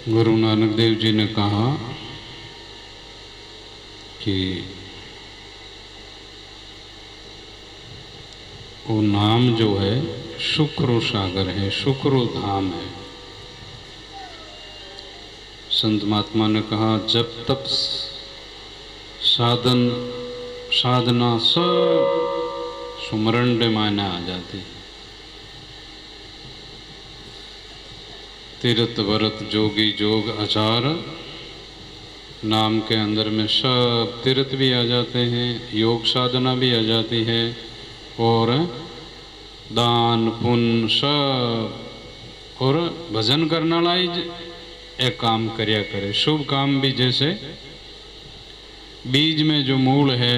गुरु नानक देव जी ने कहा कि वो नाम जो है शुक्र सागर है, शुक्र धाम है। संत महात्मा ने कहा जब तक साधना सब सुमरण डे मायने आ जाती, तीर्थ व्रत जोगी जोग आचार नाम के अंदर में सब तीर्थ भी आ जाते हैं, योग साधना भी आ जाती है और दान पुण्य सब और भजन करने वाला एक काम करया करे। शुभ काम भी जैसे बीज में जो मूल है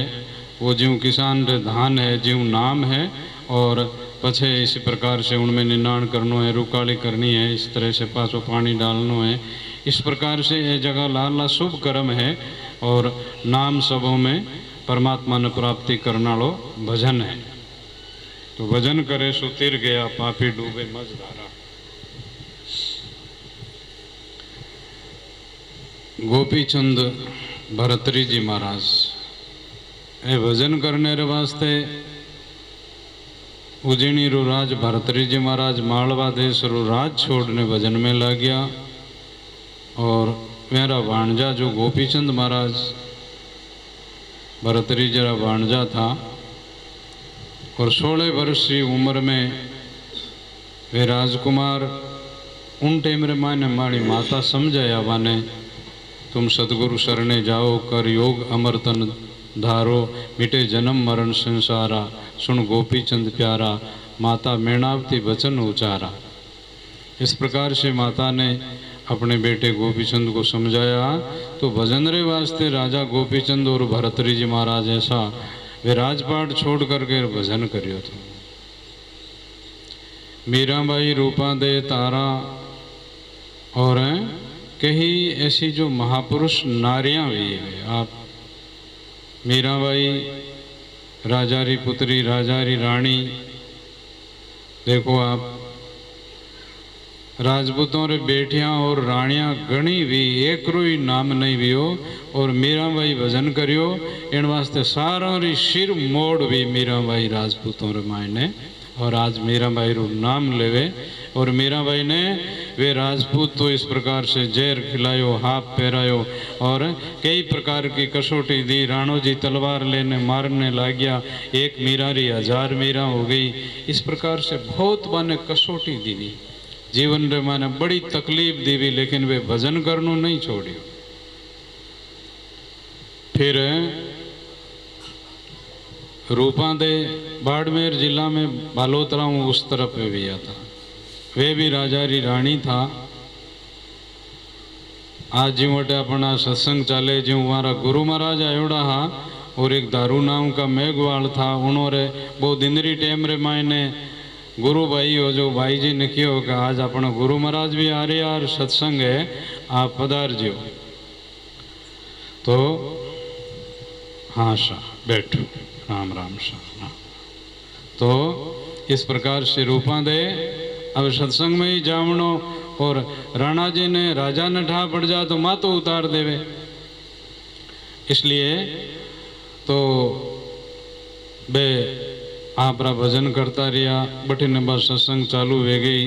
वो ज्यों किसान रे धान है, ज्यों नाम है और पछे इसी प्रकार से उनमें निनाण करनो है, रुकाली करनी है, इस तरह से पासो पानी डालनो है। इस प्रकार से ये जगह लाला शुभ कर्म है और नाम सबों में परमात्मा ने प्राप्ति करना लो भजन है। तो भजन करे सो तिर गया पापी डूबे मज धारा। गोपीचंद भरतरी जी महाराज ए भजन करने रे वास्ते उज्जैनी रो राज भरतरी जी महाराज मालवा देश रो राज छोड़ने भजन में लग गया। और मेरा भाणजा जो गोपीचंद महाराज भरतरी जरा भाणजा था और 16 वर्ष की उम्र में वे राजकुमार उन टाइम रे माने माड़ी माता समझाया वाने तुम सतगुरु शरणे जाओ कर योग अमरतन धारो मिटे जन्म मरण संसारा सुन गोपीचंद प्यारा माता मेणावती वचन उचारा। इस प्रकार से माता ने अपने बेटे गोपीचंद को समझाया। तो भजन रे वास्ते राजा गोपीचंद और भरतरी जी महाराज ऐसा वे राजपाट छोड़ करके भजन करियो था। मीराबाई रूपा दे तारा और कई ऐसी जो महापुरुष नारियां भी है। आप मीराबाई राजा री पुत्री, राजा री रानी, देखो आप राजपूतों रे बेटियां और रानियां गणी भी एक रोई नाम नहीं भी हो और मीराबाई भजन करियो इन वास्ते सारों री सिर मोड़ भी मीराबाई राजपूतों रे मायने। और आज मीराबाई रू नाम लेवे और मीराबाई ने वे राजपूत तो इस प्रकार से जहर खिलायो, हाथ पहरायो और कई प्रकार की कसौटी दी। राणो जी तलवार लेने मारने लग गया, एक मीरा री 1000 मीरा हो गई। इस प्रकार से बहुत माने कसौटी दी, जीवन रे माने बड़ी तकलीफ दी, लेकिन वे भजन करनो नहीं छोड़ियो। फिर रूपा दे बाड़मेर जिला में बालोतरा उस तरफ में भी आता, वे भी राजा री रानी था। आज जी वटे अपना सत्संग चाले, जो हमारा गुरु महाराज आयोड़ा हा और एक दारू नाम का मेघवाल था। उन्होंने वो दिनरी टेम रे मायने गुरु भाई हो जो भाई जी ने कियो कि आज अपना गुरु महाराज भी आ रहे यार सत्संग है, आप पधार जियो। तो हाँ सा बैठो, राम राम सा। तो इस प्रकार से रूपा दे अब सत्संग में ही जावनो और राणा जी ने राजा ने ठा पड़ जा तो मातो उतार देवे। इसलिए तो बे आपरा भजन करता रिया। बठिन बस सत्संग चालू हो गई।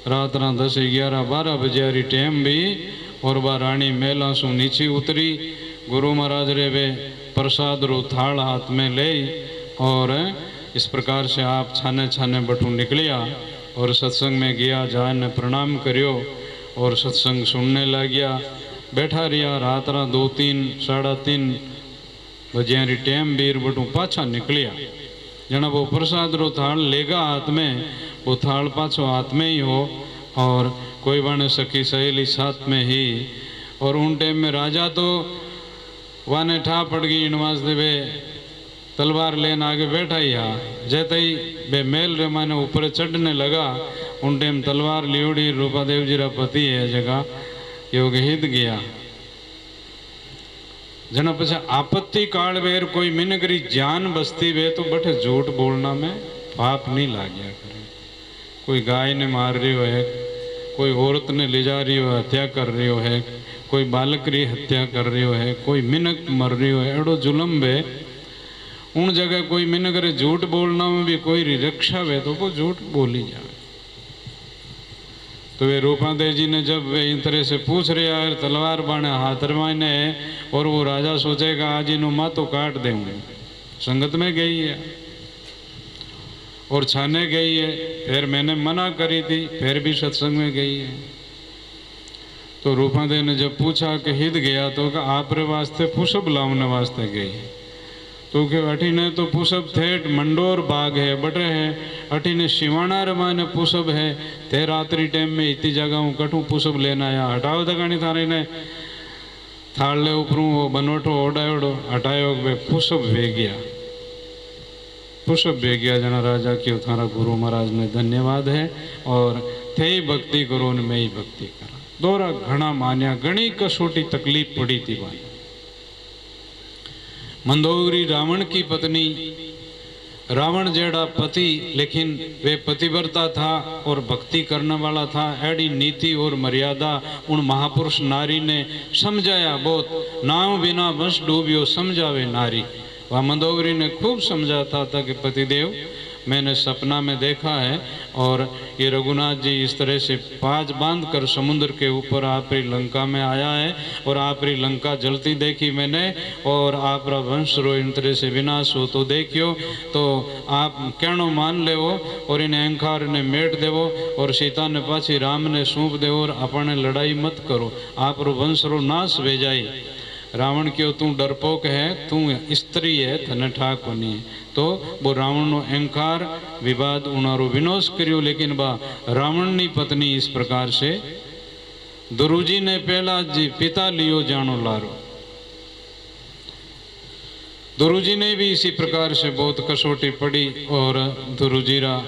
रात 10, 11, 12 बजे री टाइम भी और बा रानी मेला सु नीचे उतरी। गुरु महाराज रे वे प्रसाद रो थाल हाथ में ले और इस प्रकार से आप छाने छाने बटू निकलिया और सत्संग में गया। जान ने प्रणाम करियो और सत्संग सुनने लग गया। बैठा रिया रात 2, 3, 3:30 बजे री टाइम बीर बटू पाछा निकलिया। जना वो प्रसाद रो थाल लेगा हाथ में, वो थाल पाछो हाथ में ही हो और कोई बने सखी सहेली साथ में ही। और उन टाइम में राजा तो वाने ठा पड़ गई इन वास्ते वे तलवार लेने आगे बैठा ही हा। जैसे ही बे मेल रे माने ऊपर चढ़ने लगा उन टाइम तलवार लियोड़ी रूपा देव जी रा पति है जगह योग हित गया। जना पछे आपत्ति काल वेर कोई मिनगरी जान बसती वे तो बठे झूठ बोलना में पाप नहीं लाग्या करे। कोई गाय ने मार रही है, कोई औरत ने ले जा रही हो हत्या कर रही हो है, कोई बालक री हत्या कर रही हो है, कोई मिनक मर रही हो है, एड़ो जुलम वे उन जगह कोई मिनक रे झूठ बोलना में भी कोई री रक्षा वे तो वो झूठ बोली जाए। तो वे रूपादेव जी ने जब वे इन तरह से पूछ रहे यार तलवार बाणे हाथ रमाने और वो राजा सोचेगा आज इन्हों मातो काट देंगे, संगत में गई है और छाने गई है, फिर मैंने मना करी थी फिर भी सत्संग में गई है। तो रूपादेव ने जब पूछा कि हित गया तो का आप रे वास्ते पुष्प लावने वास्ते गई, तो के अठीने तो पुष्प थेट मंडोर बाग है बटे है, अठीने शिवाना रमाने पुष्प है, ते रात्रि टाइम में इतनी जगह हूँ कठू पुष्प लेना आया, हटाओ दगानी थारे ने थाल ले ऊपरू वो बनोटो ओडायोड़ो हटायो वे पुष्प वे गया, पुष्प वे गया जना राजा की थारा गुरु महाराज ने धन्यवाद है और थे ही भक्ति करो ने मैं ही भक्ति करा। दोरा घना मान्या घनी कसोटी तकलीफ पड़ी थी भाई। मंदोदरी रावण की पत्नी, रावण जेड़ा पति लेकिन वे पतिव्रता था और भक्ति करने वाला था, ऐडी नीति और मर्यादा उन महापुरुष नारी ने समझाया बहुत, नाव बिना बस डूबियो समझावे नारी। वह मंदोदरी ने खूब समझाता था कि पतिदेव मैंने सपना में देखा है और ये रघुनाथ जी इस तरह से पाज बांध कर समुद्र के ऊपर आपरी लंका में आया है और आपरी लंका जलती देखी मैंने और आपरा वंश रो इन तरह से विनाश हो तो देखियो, तो आप कहनो मान ले वो और इन अहंकार ने मेट देवो और सीता ने पाछी राम ने सौंप देवो और अपने लड़ाई मत करो, आप रो वंश रो नाश वे जाए। रावण क्यों तू डरपोक है, तू स्त्री है, थने ठाक होनी है। तो वो रावण नो अहंकार विवाद उनारो विनाश करियो, लेकिन बा रावण नी पत्नी इस प्रकार से दुरुजी ने पहला जी पिता लियो जानो लारो। दुरुजी ने भी इसी प्रकार से बहुत कसौटी पड़ी और दुरुजीरा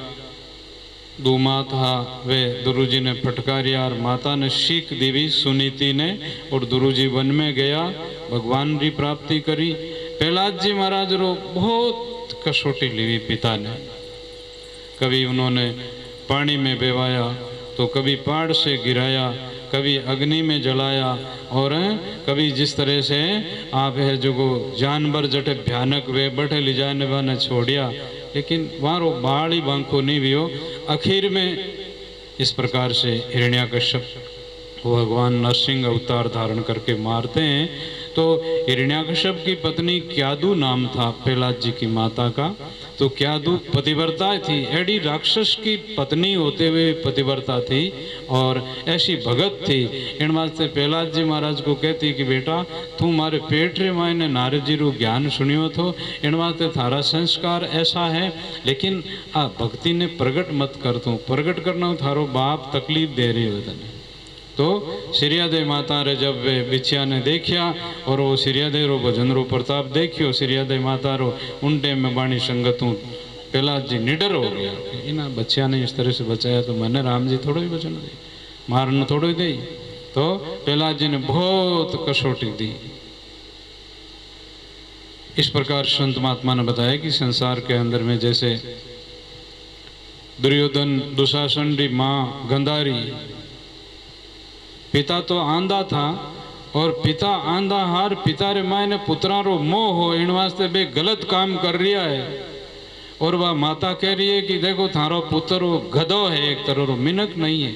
दो माता वे दुरुजी ने फटकारिया और माता ने सीख देवी सुनीति ने और दुरुजी वन में गया, भगवान की प्राप्ति करी। प्रहलाद जी महाराज रो बहुत कसौटी ली पिता ने, कभी उन्होंने पानी में बेवाया तो कभी पहाड़ से गिराया, कभी अग्नि में जलाया और कभी जिस तरह से आप है जो जानवर जटे भयानक वे बटे ले जाने वाने छोड़िया, लेकिन वारो बाल ही बांको नहीं भी हो। आखिर में इस प्रकार से हिरण्याकश्यप भगवान नरसिंह अवतार धारण करके मारते हैं। तो हिरण्याकश्यप की पत्नी क्यादू नाम था प्रहलाद जी की माता का, तो क्यादू पतिव्रता थी, एडी राक्षस की पत्नी होते हुए पतिव्रता थी और ऐसी भगत थी। इन वास्ते प्रहलाद जी महाराज को कहती कि बेटा तू मारे पेट रे मायने नारद जी रो ज्ञान सुनियो थो, इन वास्ते थारा संस्कार ऐसा है, लेकिन आ भक्ति ने प्रगट मत कर, तू प्रगट करना थारो बाप तकलीफ दे रही हो तने। तो सिरियादेव माता रे जब वे बिछिया ने देखिया और वो सिरियादेव रो भजन रो प्रताप देखियो, सिरियादेव माता रो उन टाइम में बाणी संगतों प्रहलाद जी निडर हो गया, इना बच्चिया ने इस तरह से बचाया तो मैंने राम जी थोड़ो ही बचन दी, मारन थोड़ो ही दी। तो प्रहलाद जी ने बहुत कसौटी दी। इस प्रकार संत महात्मा ने बताया कि संसार के अंदर में जैसे दुर्योधन दुशासन री माँ गंधारी, पिता तो आंधा था और पिता आंधा हार पिता रे मायने पुत्रा रो मोह हो, इन वास्ते बे गलत काम कर रिया है और वह माता कह रही है कि देखो थारो पुत्र गधो है, एक तरह रो मिनक नहीं है,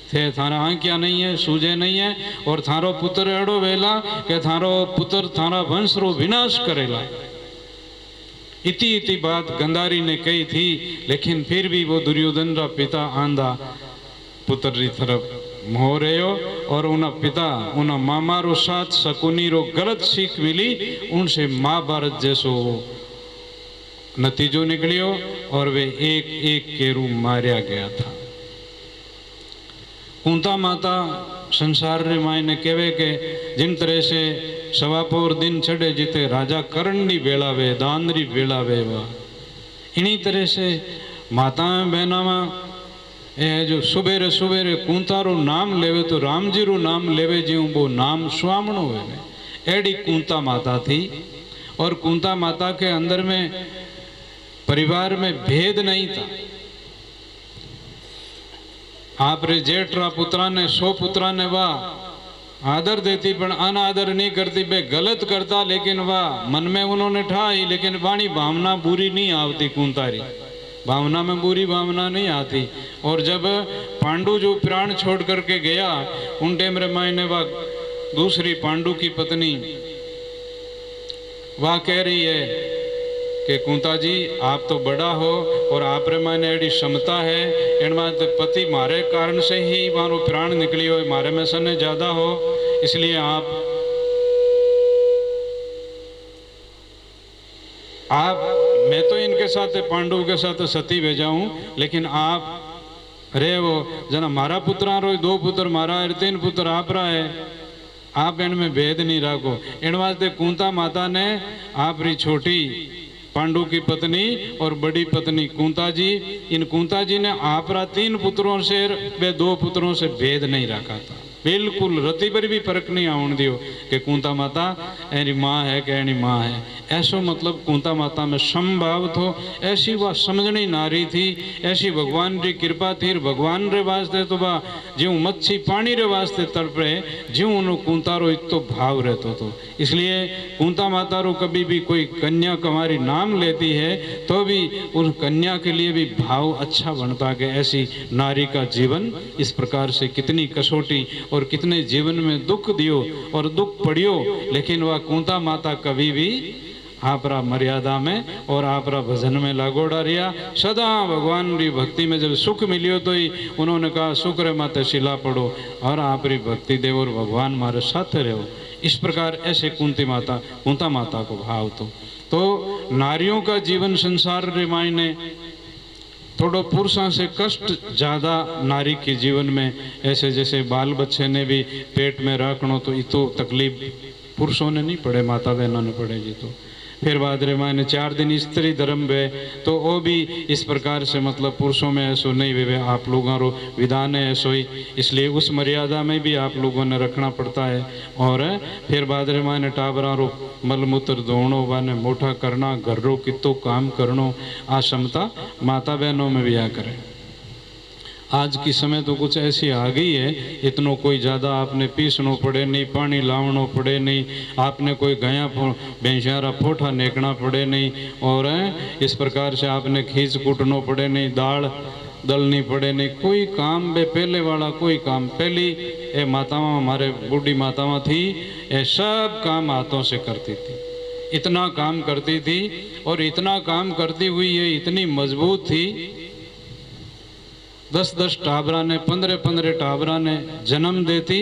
थे थारा आंखिया नहीं है, सूझे नहीं है और थारो पुत्र एड़ो वेला के थारो पुत्र थारा वंश रो विनाश करेला। इति इति बात गंधारी ने कही थी, लेकिन फिर भी वो दुर्योधन रा पिता आंधा पुत्र री तरफ मोह रहो और उन पिता उन मामा रो साथ शकुनी रो गलत सीख मिली, उनसे महाभारत जैसो नतीजो निकलियो और वे एक एक केरू मारिया गया था। कुंता माता संसार रे मायने कहवे के जिन तरह से सवापोर दिन चढ़े जिते राजा करण री बेला वे दान री बेला वे, इन्हीं तरह से माता बहना ए जो सुबेरे सुबेरे कुंतारो नाम लेवे तो राम जी रो नाम लेवे जी वो नाम स्वामणो है, एडी कुंता माता थी। और कुंता माता के अंदर में परिवार में भेद नहीं था, आप रे जेठरा पुत्रा ने 100 पुत्रा ने वा आदर देती पण अनादर नहीं करती, बे गलत करता, लेकिन वाह मन में उन्होंने ठाई, लेकिन वाणी भावना बुरी नहीं आती। कुंतारी भावना में बुरी भावना नहीं आती। और जब पांडु जो प्राण छोड़ करके गया, उन टाइम रे मायने वह दूसरी पांडु की पत्नी वह कह रही है कि कुंता जी आप तो बड़ा हो और आप रे मायने एडी क्षमता है, इन बात पति मारे कारण से ही मारो प्राण निकली हो, मारे में सने ज्यादा हो, इसलिए आप मैं तो इनके साथ पांडव के साथ सती भेजाऊं, लेकिन आप रे वो जना मारा पुत्र रो 2 पुत्र मारा है, 3 पुत्र आप रहा है, आप इनमें भेद नहीं रखो। इन वास्ते कुंता माता ने आप री छोटी पांडु की पत्नी और बड़ी पत्नी कुंता जी, इन कुंता जी ने आप रा 3 पुत्रों से वे 2 पुत्रों से भेद नहीं रखा था। बिल्कुल रति पर भी फर्क नहीं आने दियो कि कुंता माता एनी माँ है कि एनी माँ है, ऐसो मतलब कुंता माता में समभाव थो। ऐसी वह समझनी नारी थी, ऐसी भगवान की कृपा थी। भगवान रे वास्ते तो वह ज्यों मच्छी पानी रे वास्ते तड़पे, ज्यों उन्होंने कुंता रो इतो भाव रहतो तो। इसलिए कुंता माता रो कभी भी कोई कन्या कुमारी नाम लेती है तो भी उस कन्या के लिए भी भाव अच्छा बनता कि ऐसी नारी का जीवन इस प्रकार से कितनी कसौटी और कितने जीवन में दुख दियो और दुख पड़ियो, लेकिन वह कुंता माता कभी भी आपरा मर्यादा में और आपरा भजन में लागोड़ा रिया। सदा भगवान की भक्ति में जब सुख मिलियो तो ही उन्होंने कहा शुक्र माते शिला पड़ो और आपरी भक्ति देव और भगवान मारे साथ रहो। इस प्रकार ऐसे कुंता माता को भाव तो नारियों का जीवन संसार रे मायने थोड़ो पुरुषों से कष्ट ज़्यादा नारी के जीवन में, ऐसे जैसे बाल बच्चे ने भी पेट में रखना तो इतो तकलीफ पुरुषों ने नहीं पड़े, माता बहनों ने पड़ेगी। तो फिर बाद रे मायने 4 दिन स्त्री धर्म वे तो वो भी इस प्रकार से मतलब पुरुषों में ऐसो नहीं वे आप लोगों रो विधान है ऐसो ही, इसलिए उस मर्यादा में भी आप लोगों ने रखना पड़ता है। और फिर बाद रे मायने टाबरा रो मलमूत्र धोणो वाने मोटा करना, घर रो कितो काम करनो, आ क्षमता माता बहनों में भी आ करे। आज की समय तो कुछ ऐसी आ गई है, इतनो कोई ज़्यादा आपने पीसनो पड़े नहीं, पानी लावनो पड़े नहीं, आपने कोई गया भैंसियारा फोठा नेकना पड़े नहीं, और इस प्रकार से आपने खींच कूटनो पड़े नहीं, दाल दलनी पड़े नहीं, कोई काम बे पहले वाला कोई काम पहली ये मातावां हमारे बूढ़ी मातावां थी, ये सब काम हाथों से करती थी, इतना काम करती थी और इतना काम करती हुई ये इतनी मजबूत थी। 10-10 टाबरा ने 15-15 टाबरा ने जन्म देती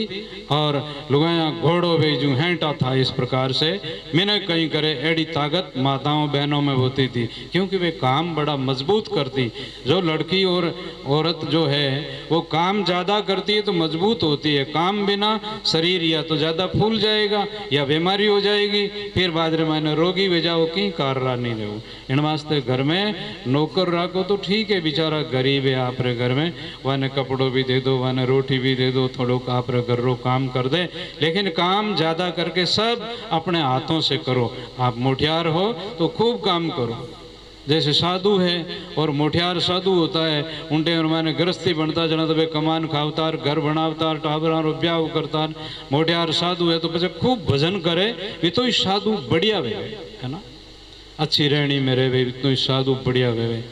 और लुगाया घोड़ो भेजू हैंटा था। इस प्रकार से मैंने कहीं करे एड़ी ताकत माताओं बहनों में होती थी, क्योंकि वे काम बड़ा मजबूत करती। जो लड़की और औरत जो है वो काम ज़्यादा करती है तो मजबूत होती है, काम बिना शरीर या तो ज़्यादा फूल जाएगा या बीमारी हो जाएगी, फिर बाद में मैंने रोगी भेजाओ कहीं कार नहीं रहो। इन वास्ते घर में नौकर रखो तो ठीक है, बेचारा गरीब है, आप रे घर में वाने कपड़ों भी दे दो, वाने रोटी भी दे दो, थोड़ो आप रे घर रो काम कर दे, लेकिन काम ज़्यादा करके सब अपने हाथों से करो। आप मोठियार हो तो खूब काम करो, जैसे साधु है और मोठियार साधु होता है, उनटे और मैंने गृहस्थी बनता जना तो वे कमान खावतार, घर बनावतार, टाबरा रो ब्याह करतार। मोठियार साधु है तो पीछे खूब भजन करे, वे तो साधु बढ़िया वे है ना, अच्छी रहनी में रहे, इतना साधु बढ़िया वे।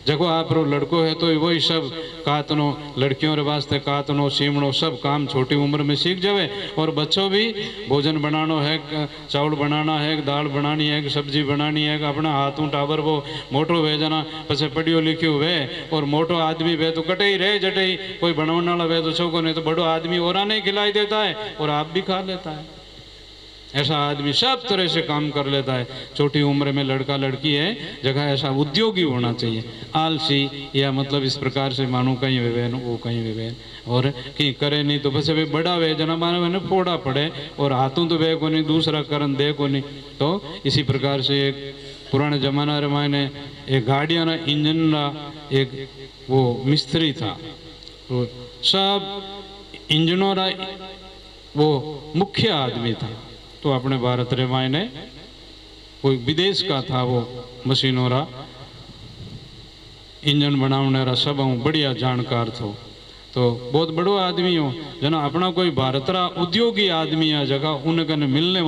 जगो आप रो लड़को है तो वही सब कातनो, लड़कियों रे वास्ते कातनो सीमणो सब काम छोटी उम्र में सीख जावे। और बच्चों भी भोजन बनाना है, चावल बनाना है, दाल बनानी है, सब्जी बनानी है, अपना हाथों टावर वो मोटो वे जना पछे पढ़ियो लिखियो वे और मोटो आदमी वे तो कटे ही रहे जटे, कोई बनाने वाला वे तो छोको नहीं तो बड़ो आदमी और नहीं खिलाई देता है और आप भी खा लेता है। ऐसा आदमी सब तरह से काम कर लेता है। छोटी उम्र में लड़का लड़की है जगह ऐसा उद्योगी होना चाहिए, आलसी या मतलब इस प्रकार से मानो कहीं वे वो कहीं वे और कहीं करे नहीं तो बस वे बड़ा वे जना मानो मैंने फोड़ा पड़े और हाथों तो वे को नहीं, दूसरा करन दे को नहीं। तो इसी प्रकार से एक पुराने जमाना रे मायने एक गाड़िया ना इंजन ना एक वो मिस्त्री था, तो सब इंजनों रा वो मुख्य आदमी था। तो अपने भारत रे मायने कोई विदेश का था वो मशीनों रा इंजन बनाने रा सब बढ़िया जानकार थो। तो बहुत बड़ो आदमी हो जना अपना कोई भारतरा उद्योगी आदमी आ जगह उन कने मिलने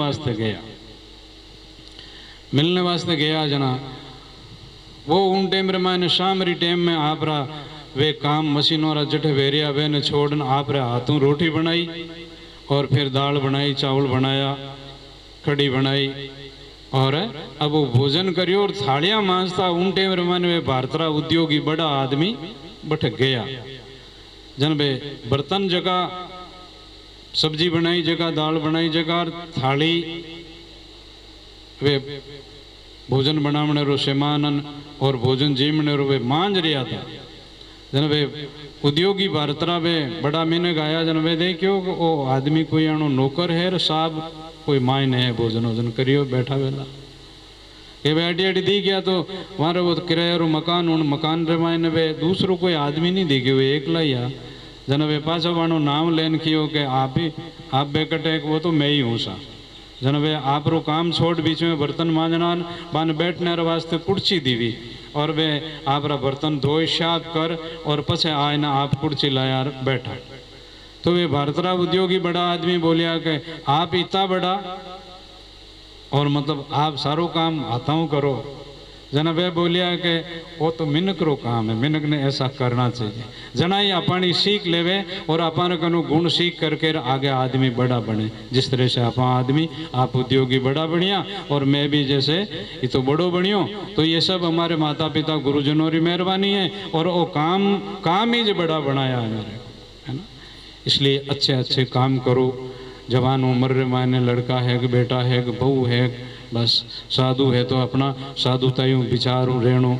वास्ते गया जना वो उन टाइम मैंने शाम री टाइम में आप वे काम मशीनों रा जट वेरिया वे ने छोड़न आप हाथों रोटी बनाई और फिर दाल बनाई, चावल बनाया, कड़ी बनाई और अब वो भोजन करियो और थालियां मांजता उन टाइम मैंने वे भारतरा उद्योगी बड़ा आदमी बैठ गया जन बे बर्तन जगह सब्जी बनाई जगह दाल बनाई जगह थाली वे भोजन बनावने रो सेमानन और भोजन जीमने रो वे मांझ रिया था जन वे उद्योगी भारतरा वे बड़ा मैंने गाया जन वे देखियो वो आदमी कोई आनो नौकर है साहब कोई मायने है भोजन वोजन करियो बैठा वेला ये बैठी अटी दी गया तो वहां वो किराया रो मकान उन मकान रे मायने वे दूसरो कोई आदमी नहीं दी गयो वे एकला ही आ जन वे पाछो वाणो नाम लेन कियो के आप बेकटे वो तो मैं ही हूँ सा जन वे आप रो काम छोड़ बीच में बर्तन मांजना बान बैठने वास्ते कुर्सी दीवी और वे आप रा बर्तन धोई साफ कर और पछे आए ना आप कुर्सी लाया बैठा तो वे भारतरा उद्योगी बड़ा आदमी बोलिया के आप इतना बड़ा और मतलब आप सारो काम हाथों करो जना वे बोलिया के वो तो मिनक रो काम है मिनक ने ऐसा करना चाहिए जना ही अपनी सीख लेवे और अपन कनु गुण सीख करके आगे आदमी बड़ा बने जिस तरह से अपना आदमी आप उद्योगी बड़ा बढ़िया और मैं भी जैसे ये तो बड़ो बनियो तो ये सब हमारे माता पिता गुरुजनों की मेहरबानी है और वो काम ही जो बड़ा बनाया है मेरे है ना। इसलिए अच्छे अच्छे काम करो जवान उम्र मायने लड़का है कि बेटा है कि बहू है बस साधु है तो अपना साधुतायूं विचारू रहनो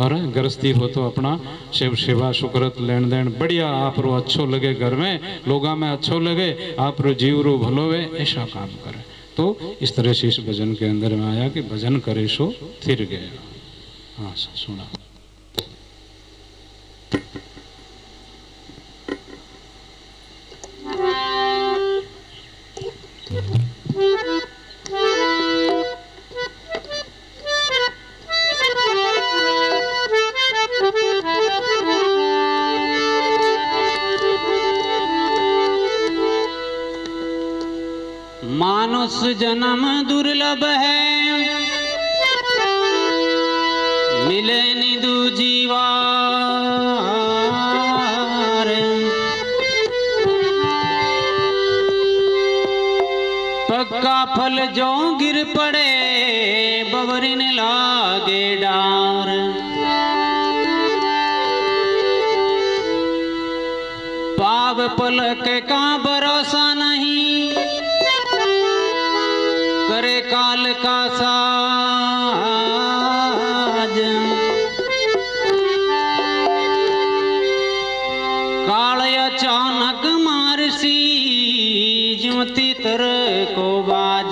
और गृहस्थी हो तो अपना शिव सेवा सुकृत लेन देन बढ़िया आप रो अच्छो लगे घर में लोगा में अच्छो लगे आप रो जीव रो भलो वे ऐसा काम करे तो इस तरह से इस भजन के अंदर में आया कि भजन करे सो थिर गया। हाँ सुना मानुष जन्म दुर्लभ है मिले निदु जीवार पक्का फल जो गिर पड़े बवरिन लागे डार पाव पलक का भरोसा नहीं करे काल का साज काल अचानक मारसी ज्योति तर को बाज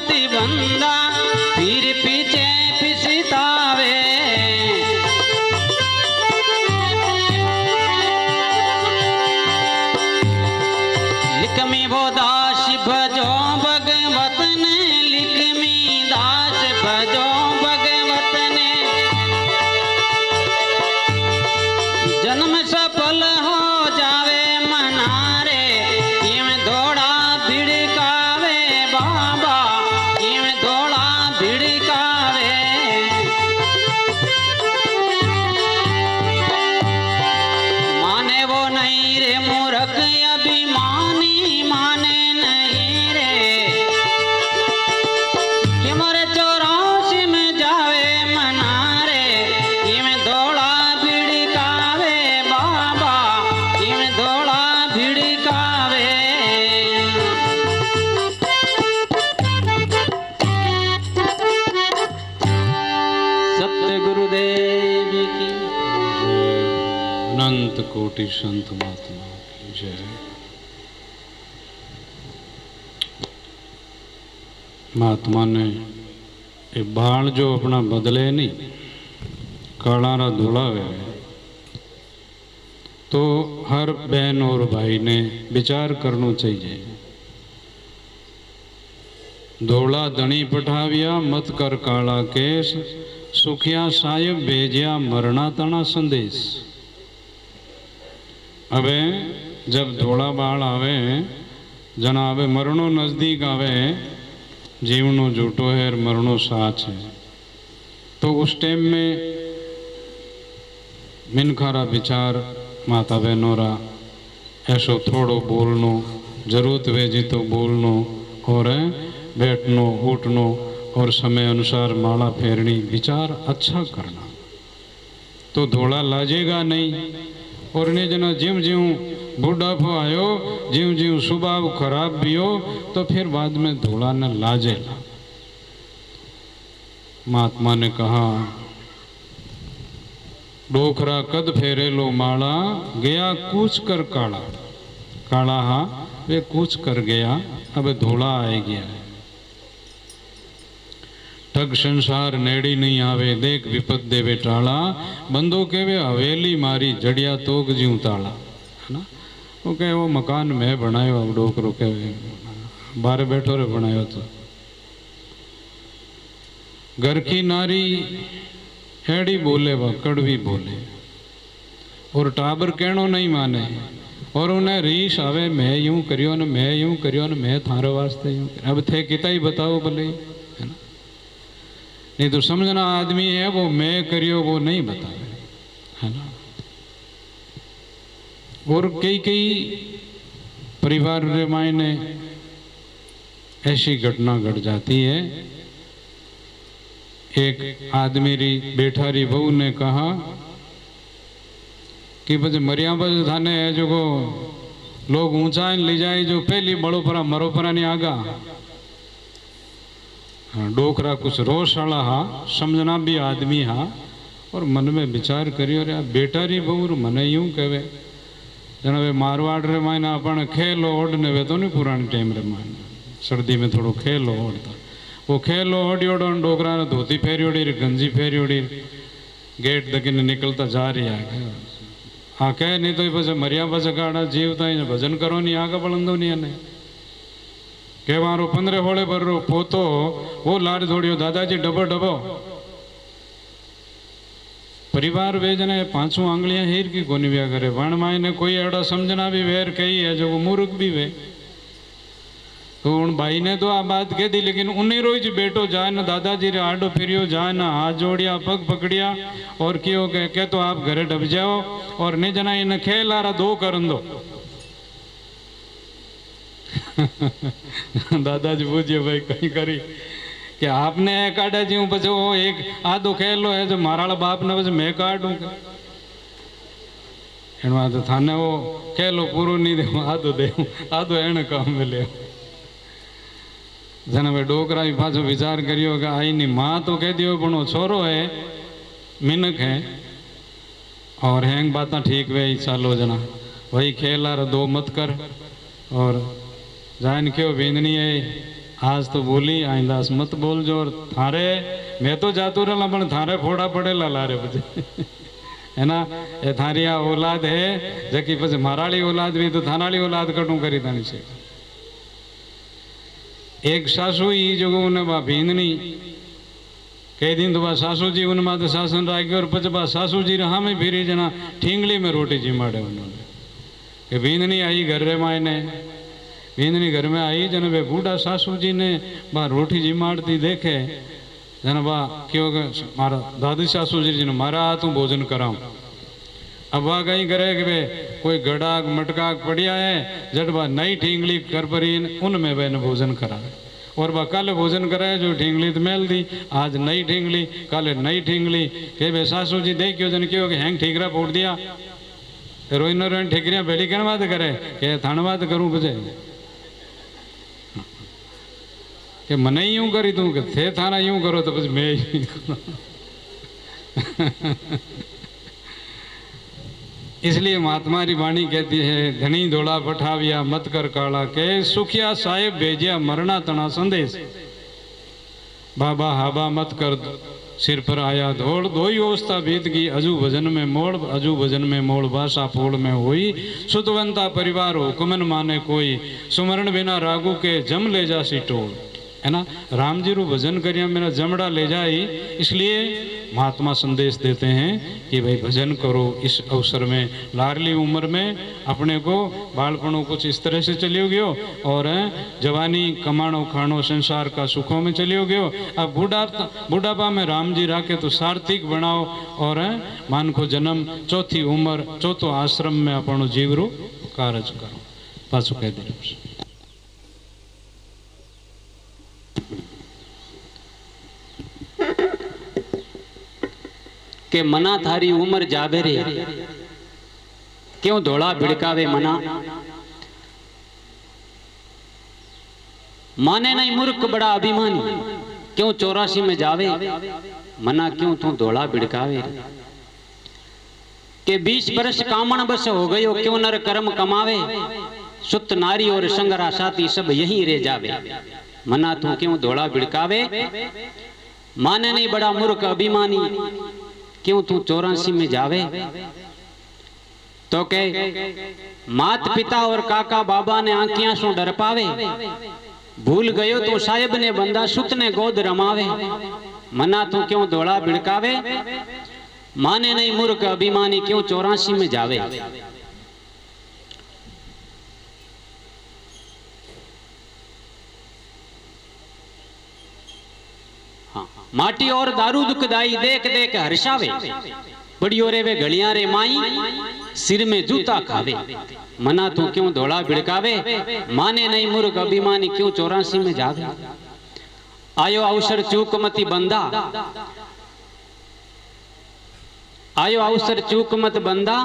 मोती बंदा फिर पीछे पिछतावे लिखमी वो दास भजो भगवत ने लिखमी दास भजो भगवत ने जन्म सफल हो जावे मनारे इम दौड़ा भिड़कावे बाबा इम दौड़ा भिड़कावे माने वो नहीं रे मूर्ख अभिमानी माने नहीं रे कि मोरे 84 में जावे मनारे इम दौड़ा भिड़कावे बाबा इम दौड़ा भिड़कावे सत्य गुरुदेव की अनंत कोटि संत महात्मा की जय। महात्मा ने ये बाल जो अपना बदले नहीं काला रा धोला वे तो हर बहन और भाई ने विचार करना चाहिए। धोला धनी पठाविया मत कर काला केस सुखिया साहिब भेजिया मरना तना संदेश। अबे जब धोला बाल आवे जना आवे मरणो नजदीक आवे जीवनो झूठो है और मरणो साच है तो उस टाइम में मिनखारा विचार माता बहनों रा ऐसो थोड़ो बोलनो जरूरत वे जी तो बोलनो और बैठनो उठनो और समय अनुसार माला फेरनी विचार अच्छा करना तो धोला लाजेगा नहीं। और ने जना ज्यों ज्यों बुढ़ापो आयो ज्यों ज्यों स्वभाव खराब भी हो तो फिर बाद में धोला न लाजेला। महात्मा ने कहा डोखरा कद फेरे लो माला गया कूच कर काला काला हाँ वे कूच कर गया अब धोला आए गया। ठग संसार नेड़ी नहीं आवे देख विपद देवे टाला बंदो के वे हवेली मारी जड़िया तोग जीव ताला है ना। वो कहे वो मकान मैं बनायो अब डोकरो के बारे बैठो रे बनायो तो घर की नारी हेड़ी बोले व कड़वी बोले और टाबर कहनो नहीं माने और उन्हें रीस आवे मैं यूं करियो न मैं यूं करियो न मैं थारे वास्ते यूं अब थे किता ही बताओ भले है ना। नहीं तो समझना आदमी है वो मैं करियो वो नहीं बतावे है ना। और कई कई परिवार रे मायने ऐसी घटना घट जाती है। एक आदमी री बेटा री बहू ने कहा कि बस मरिया बस थाने है जो को लोग ऊंचाई ले जाए जो पहली बड़ो परा मरो परा नहीं आगा। हाँ, डोकरा कुछ रोष वाला हा समझना भी आदमी हा और मन में विचार करियो रे बेटा री बहू मने यूं कहे जना वे मारवाड़ रे मायने अपन खेलो ओढ़ने वे तो नहीं पुराने टाइम रे मायने सर्दी में थोड़ो खेलो ओढ़ता वो खेलो ओढ़ी ओढ़ो डोकरा ने धोती फेरी ओढ़ी गंजी फेरी ओढ़ी गेट दकिन निकलता जा रही है हाँ कह नहीं तो बस मरिया बस गाड़ा जीवता भजन करो नहीं आगे बढ़ो नहीं ने के मारो 15 होले भर रो पोतो वो लाड़ दौड़ियो दादाजी डबो डबो परिवार वे जने 5 आंगलियां हीर की कोनी व्या करे वण माई ने कोई एड़ा समझना भी वेर कही है जो वो मूर्ख भी वे तो उन भाई ने तो आ बात कह दी लेकिन उन्हें रोज बेटो जाए ना दादाजी रे आडो फिरियो जाए ना हाथ जोड़िया पग पकड़िया और क्यों कह तो आप घरे डब जाओ और नहीं जना इन खेल आ रहा 2 करन दो दादाजी पूछिए भाई कहीं करी कि आपने काटा जी बस वो एक आधो खेलो है जो मारा बाप ने बस मैं काटूं तो थाने वो खेलो पूरो नहीं दे आधो दे आधो एने काम में ले जने भाई डोकरा भी पाछो विचार करियो कि आई नी माँ तो कह दियो पण छोरो है मिनक है और हैंग बात ठीक वे चालो जना वही खेल आ 2 मत कर और जान क्यों भेजनी है आज तो बोली आइंदास मत बोल जो। और थारे मैं तो जातू रहा पण थारे फोड़ा पड़ेला लारे बजे है ना। ए थारी आ औलाद है जकी पछे माराड़ी औलाद भी तो थानाड़ी औलाद कटू करी तानी छे। एक सासू ही जो उन्हें बा भींदनी कई दिन तो बा सासू जी उन माते शासन राख्यो और पछे बा सासू जी हाँ में फिरी जना ठींगली में रोटी जिमाड़े उन्होंने कि भींदनी आई घर रे मायने। भींदनी घर में आई जन वे बूढ़ा सासू जी ने बा रोटी जिमाड़ती देखे जन बा क्यों मारा दादी सासू जी ने मारा हाथों भोजन कराऊं। अब वह कहीं करे कि वे कोई गड़ाक मटकाक पड़िया है जट बा नई ठींगली कर परी उनमें वे भोजन करावे। और बा कल भोजन कराए जो ठींगली तो मेल दी आज नई ठींगली कल नई ठींगली के वे सासू जी देखियो जन क्यों कि हैंग ठीकरा फोड़ दिया रोइन रोइन ठीकरिया पहली कण बात करे के थान बात करूं बजे कि मने यूं करी तू कि थे थाना यूं करो तो बस मैं इसलिए महात्मा री वाणी कहती है धनी धोला पठाविया मत कर काला के सुखिया साहेब भेजिया मरना तना संदेश। बाबा हाबा मत कर सिर पर आया धोड़ दोई अवस्था बीत गई अजू भजन में मोड़ अजू भजन में मोड़ भाषा पोड़ में हुई सुतवंता परिवार हुक्मन माने कोई सुमरण बिना रागू के जम ले जासी टोल है ना। राम जी रू भजन करिया मेरा जमड़ा ले जाई। इसलिए महात्मा संदेश देते हैं कि भाई भजन करो इस अवसर में लाडली उम्र में अपने को बालपनों कुछ इस तरह से चलियो गयो और जवानी कमाणो खाणो संसार का सुखों में चलियो गयो। अब बुढ़ापा में राम जी राखे तो सार्थक बनाओ और मान को जन्म चौथी उम्र चौथो आश्रम में अपनो जीवरू कारज करो। पाछो कह दे के मना थारी उम्र जावे रे क्यों धोला भिड़कावे मना। माने नहीं मूर्ख बड़ा अभिमानी क्यों 84 में जावे मना क्यों तू धोला भिड़कावे रे। के 20 बरस कामण बस हो गयो क्यों नर कर्म कमावे सुत नारी और संगरा साथी सब यहीं रे जावे मना तू क्यों धोला भिड़कावे। माने नहीं बड़ा मूर्ख अभिमानी क्यों तू 84 में जावे। तो के मात पिता और काका बाबा ने आंखियां सो डर पावे भूल गयो तो साहेब ने बंदा सुत ने गोद रमावे मना तू क्यों धोला भिड़कावे। माने नहीं मूर्ख अभिमानी क्यों 84 में जावे। माटी और दारू दुखदाई देख देख हर्षावे बड़ियो रे वे घड़ियां रे माई सिर में जूता खावे मना तू क्यों धोला भिड़कावे। माने नहीं मूर्ख अभिमानी क्यों 84 में जावे। आयो अवसर चूक मती बंदा आयो अवसर चूक मत बंदा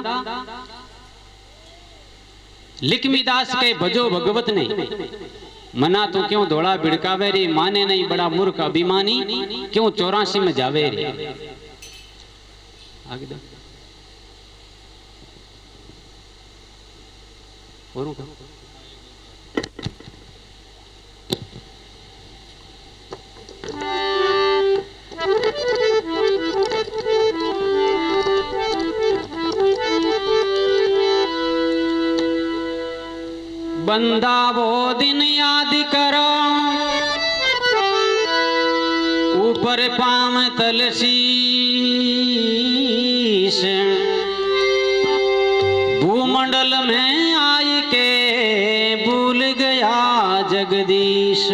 लिखमी दास के भजो भगवत ने मना तू क्यों धोला भिड़कावे रे। माने नहीं बड़ा मूर्ख अभिमानी क्यों 84 में जावे रे। आगे दो और बंदा वो दिन याद करो ऊपर पाम तलसीस भूमंडल में आई के भूल गया जगदीश।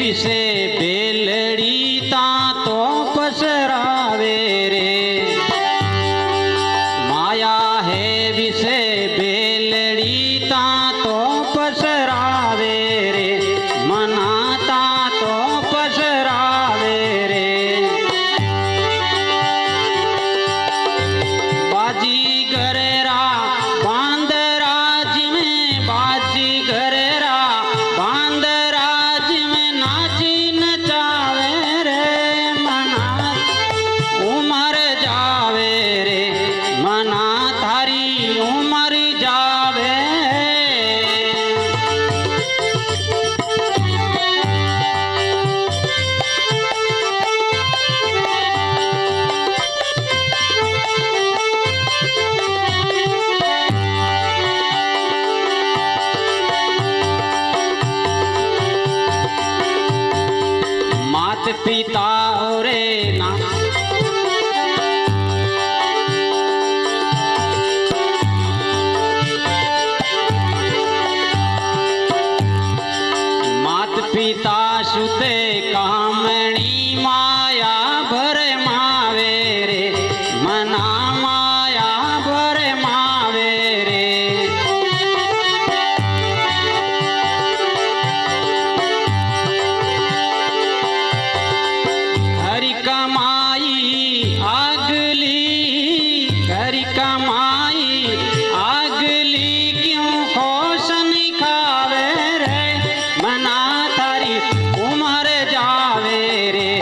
विषे बेलड़ी ता तो पसरावे रे, माया है विषे बेलड़ी ता तो पसरावे रे, मनाता तो पसरावे रे। बाजी गरेरा बांदराज में, बाजी गरेरा बांदराज में नाची नचावे रे, मना उमर जावे रे, मना थारी उमर जावे। मात पिता रे ना मात पिता सुते कामणी माया भर मावे रे, मना माया भर मावे रे। हरि कमाई आगली, हरि कमाई आगली क्यों खोस नहीं खावे रे, मना थारी उमर जावे रे,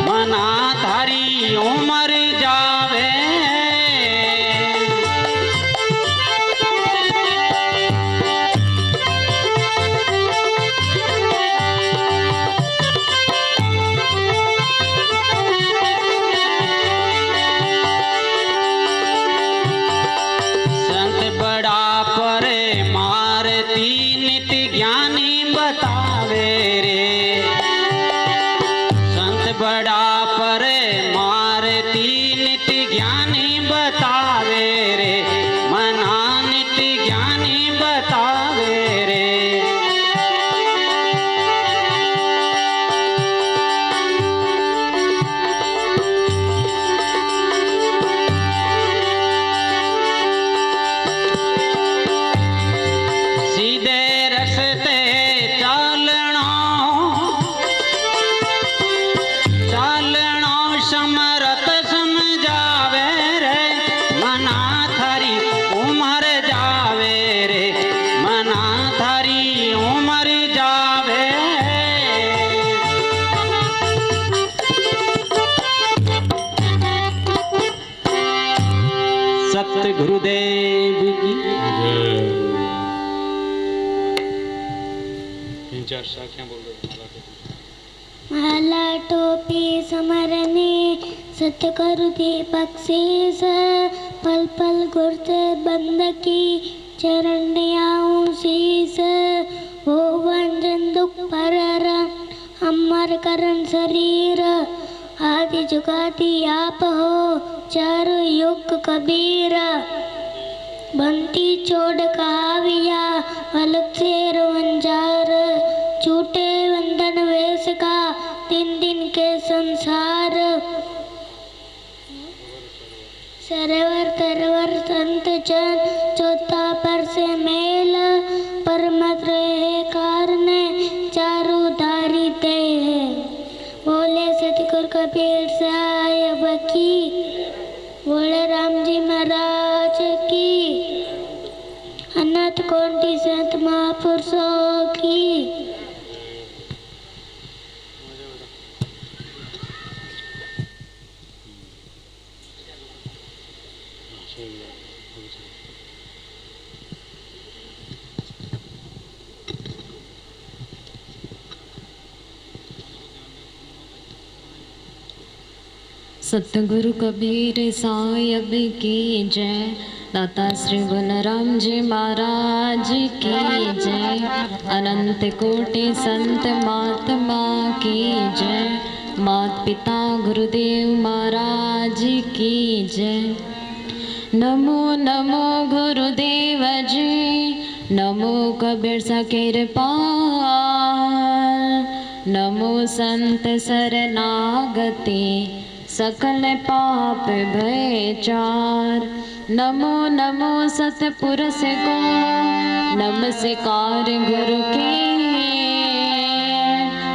मना थारी उमर जावे। संत बड़ा परे मारती नित्य ज्ञानी बतावे रे, संत बड़ा परे मारती नित्य ज्ञानी बतावे रे, मना नित्य ज्ञानी बतावे रे। सीधे रस्ते चालना, चालना समरथ समझावे रे, मना थारी उमर जावे रे, मना थारी उमर जावे। सत्य गुरुदेव की तीन चार साखियां बोल रहे माला टोपी समरने सतगुरु दीपक शीस, पल पल गुरते बंद की चरण आऊं शीस। हो वंजन दुख परर अमर करण शरीर, आदि जुगाती आप हो चारु युग कबीर। बंती चोड़ काविया पलक शेर वंजार, छूटे वंदन वेश का तीन दिन के संसार। सरवर तरवर संत जन चौथा पर से मेल, परमत रहे कारने चारू धारी ते है। बोले सतगुरु कबीर साहिब की, बोले राम जी महाराज की, अनंत कोटि संत महापुरुषों की। सतगुरु कबीर साहिब की जय। दाता श्री बलराम जी महाराज की जय। अनंत कोटि संत महात्मा की जय। मात पिता गुरुदेव महाराज की जय। नमो नमो गुरुदेव जी, नमो कबीर सा कृपाल, नमो संत शरणागति सकल पाप भय चार। नमो नमो सतपुरुष को नमस्कार गुरु के।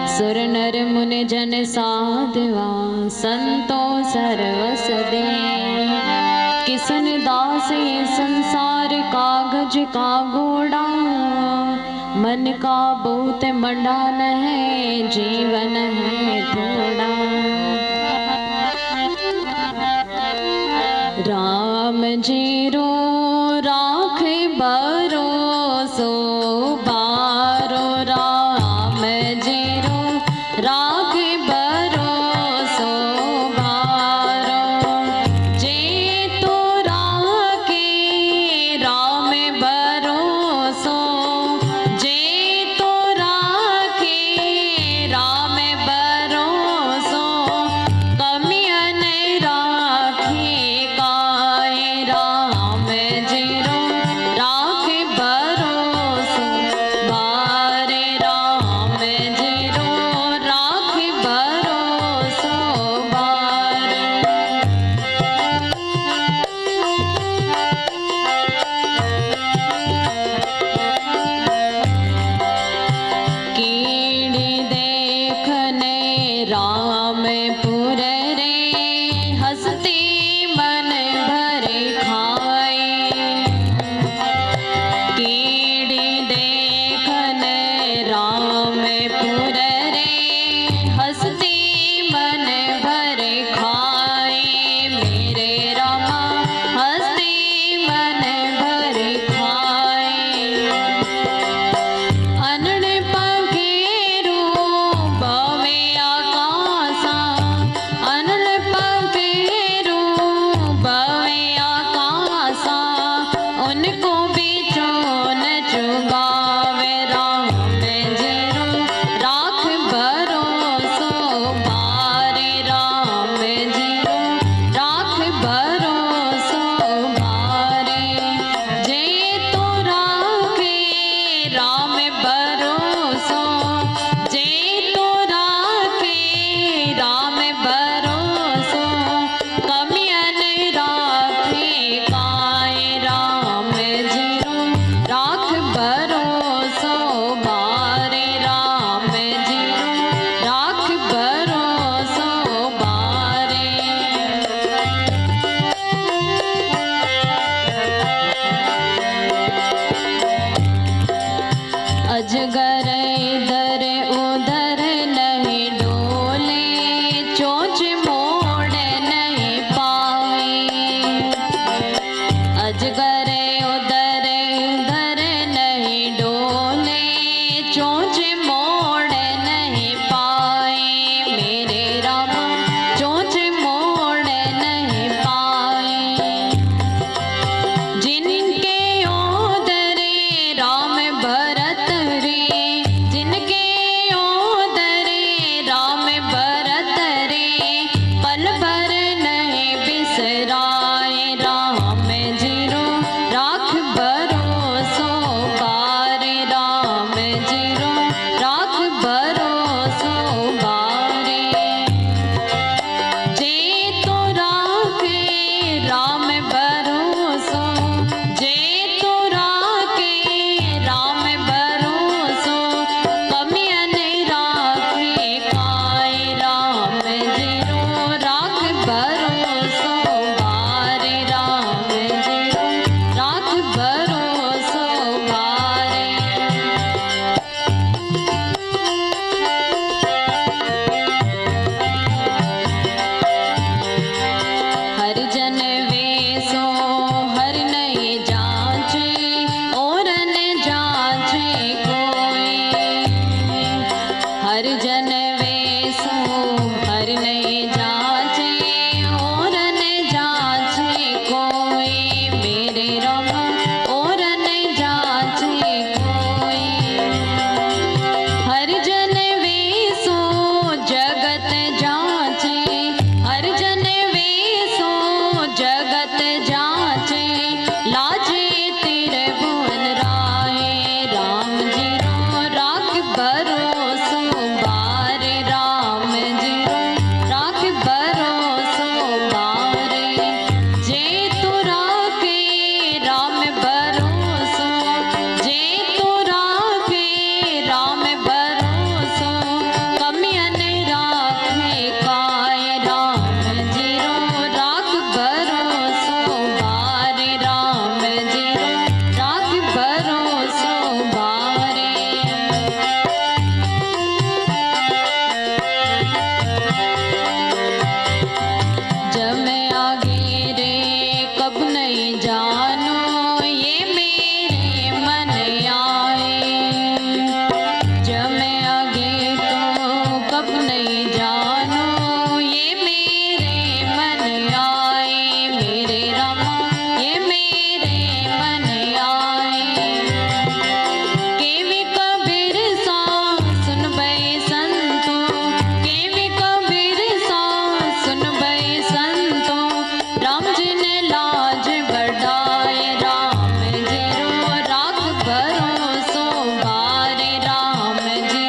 सुर नर मुनि जन साधवा संतो सर्वस दे। किसन दास ये संसार कागज का घोड़ा, मन का बहुत मंडान है जीवन है थोड़ा। राम जी रो राखे भरोसो बारो। राम जी रो राखे भरोसो बारो। जे तो राखे राम भरोसो, जे तो राखे राम भरोसो। कमिया नहीं राखे काए राम जी रो राखे भरोसो बारे। राम जी रो राखे भरोसो बारे। कीड़ी देखने रामपुर रे, हंसती मन भरे खाए। कीड़ी देखने रामपुर रे, हंसती मन भरे खाए। मेरे रामा हंसती मन भरे खाए। अनड़ पंखेरू बवे आकाशा, अनड़ पंखेरू बवे आकाशा। उनको बीचो न चुगावे राम जी रो राख भरोसो बारे। राम जी रो राख भरोसो बारे। जे तो राखे राम भरोसो, जे तो राखे राम भरोसो। कमिया नहीं राखे काए राम जी रो राख भरोसो बारे। राम जी रो राख भरोसो बारे। अजगर इधर उधर नहीं डोले, चोंच मोड़ नहीं पाए। अजगर उधर उधर नहीं डोले, चोंच मोड़ नहीं पाए। मेरे राम चोंच मोड़ नहीं पाए। जिनके ओदरे राम भरत रे, जिनके ओदरे राम भरत रे। पल भर नहीं बिसराए राम जी रो राख भरोसो बारे। राम जी रो राख भरोसो बारे। जे तो राखे राम भरोसो, जे तो राखे राम भरोसो। कमिया नहीं राखे काए राम जी रो राख भरोसो बारे। राम जी रो राख भरोसो बारे। हर जन वेसो हर नहीं जांचे, और न जांचे कोई। हर जन वेसो हर नहीं जांचे, और न जांचे कोई। मेरे राम और न जांचे कोई। हर जन वेसो जगत जांचे, हर जन वेसो जगत जांचे। लाजे तेरे भुवन राहे राम जी रो राख भरोसो बारे। कब नहीं जानो ये मेरे मन आए, मेरे रामा ये मेरे मन आए। केवी कबीर सा सुन बे संतो, केवी कबीर सा सुन बे संतो, राम जी ने लाज बढ़ाए, राम जी रो राग भरोसो बारे, राम जी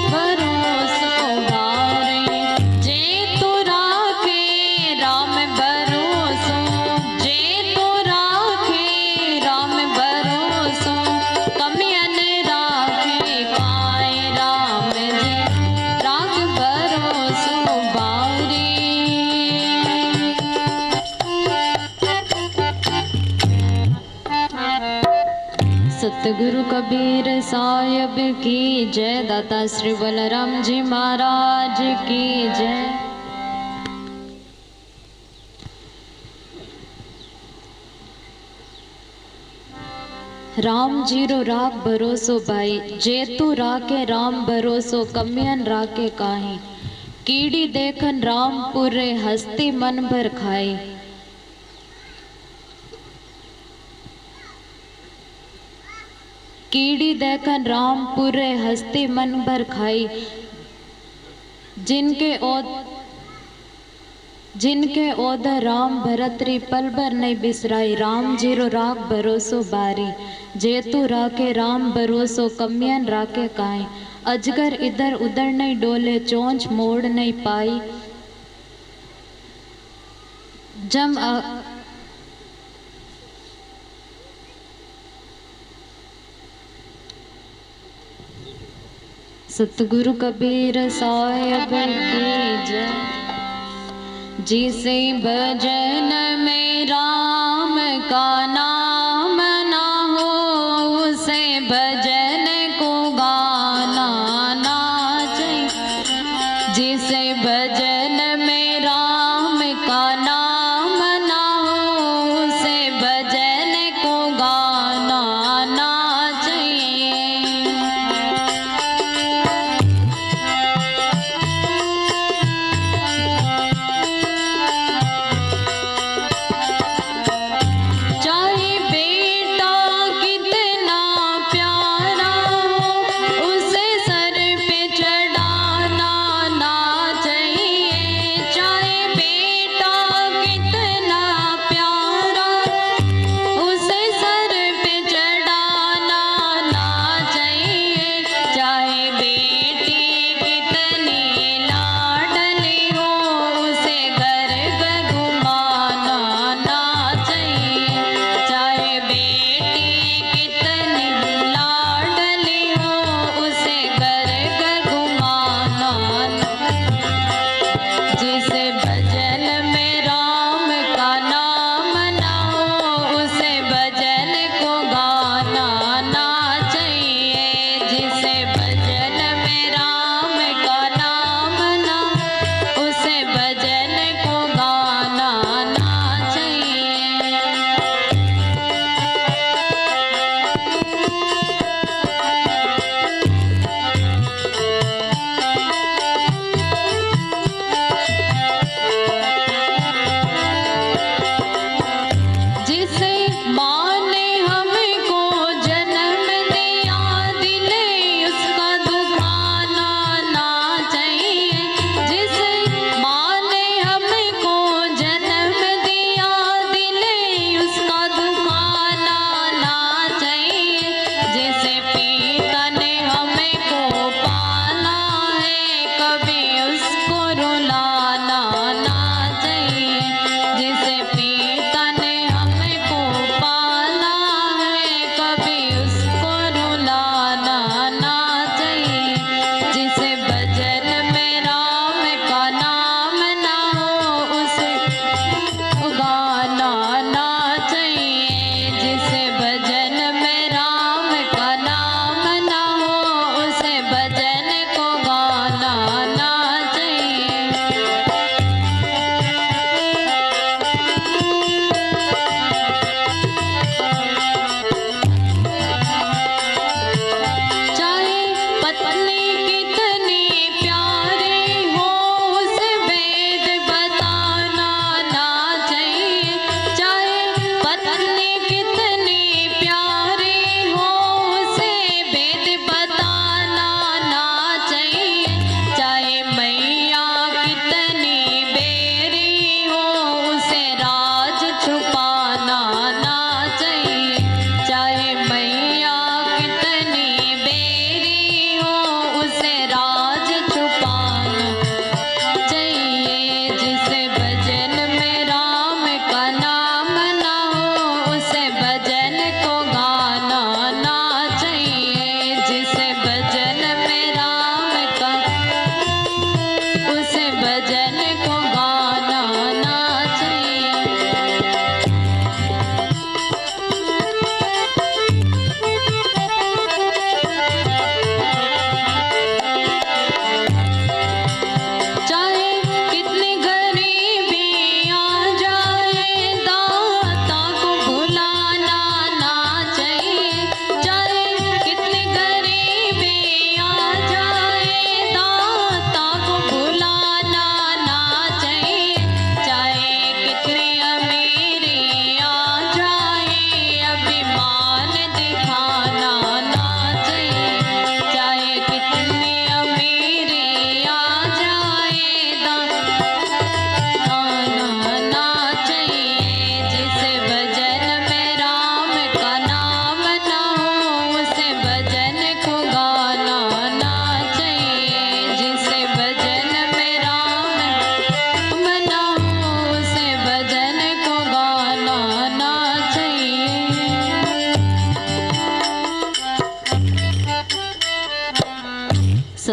भरोसो बारे। जे तू राखे राम भरोसो, जे तू राखे राम भरोसो, कमियन राखे पाए, राम जी राग भरोसो बारे। सतगुरु कबीर साहिब की जय, दाता श्री बलराम जी महाराज की जय। राम जीरो राग भरोसो भाई, जेतु राखे राम भरोसो, कमियन राखे काहे। कीड़ी देखन रामपुरे, हस्ती मन भर खाई। कीड़ी देखन रामपुरे, हस्ती मन भर खाई। जिनके ओद राम भरतरी, पल भर नहीं बिसराई। राम जीरो राग भरोसो बारी, जेतु राखे राम भरोसो, कमियन राखे काहे। अजगर इधर उधर नहीं डोले, चोंच मोड़ नहीं पाई। सतगुरु कबीर साहिब की जय। जिसे भजन में राम का नाम ना हो, उसे भजन को गाना ना चाहिए। जिसे भजन में राम का नाम ना हो, उसे भजन को गाना ना चाहिए। चाहे बेटा कितना प्यारा हो, उसे सर पे चढ़ाना ना चाहिए।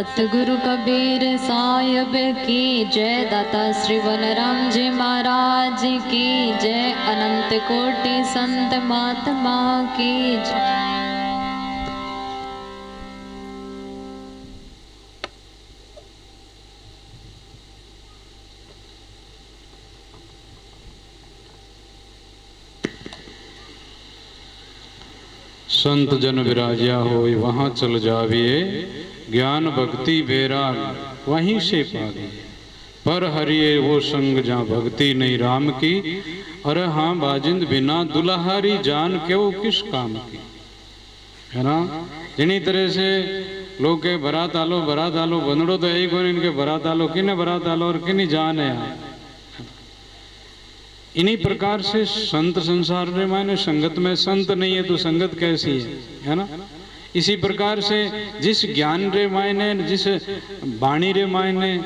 सतगुरु कबीर साहिब की जय। दाता श्री बलराम जी महाराज की जय। अनंत कोटि संत महात्मा की जय। संत जन विराजिया होय वहाँ चल जाविए, ज्ञान भक्ति वैराग वहीं से पाविए। पर हरिये वो संग जहाँ भक्ति नहीं राम की, अरे हाँ बाजिंद बिना दुल्हारी जान क्यों किस काम की, है ना। जिनी तरह से लोग के बरात आलो बंदड़ो तो यही कोई इनके बरात आलो किने बरात आलो और किनी जान है। इन्हीं प्रकार से संत संसार रे मायने संगत में संत नहीं है तो संगत कैसी है ना। इसी प्रकार से जिस ज्ञान रे मायने जिस वाणी रे मायने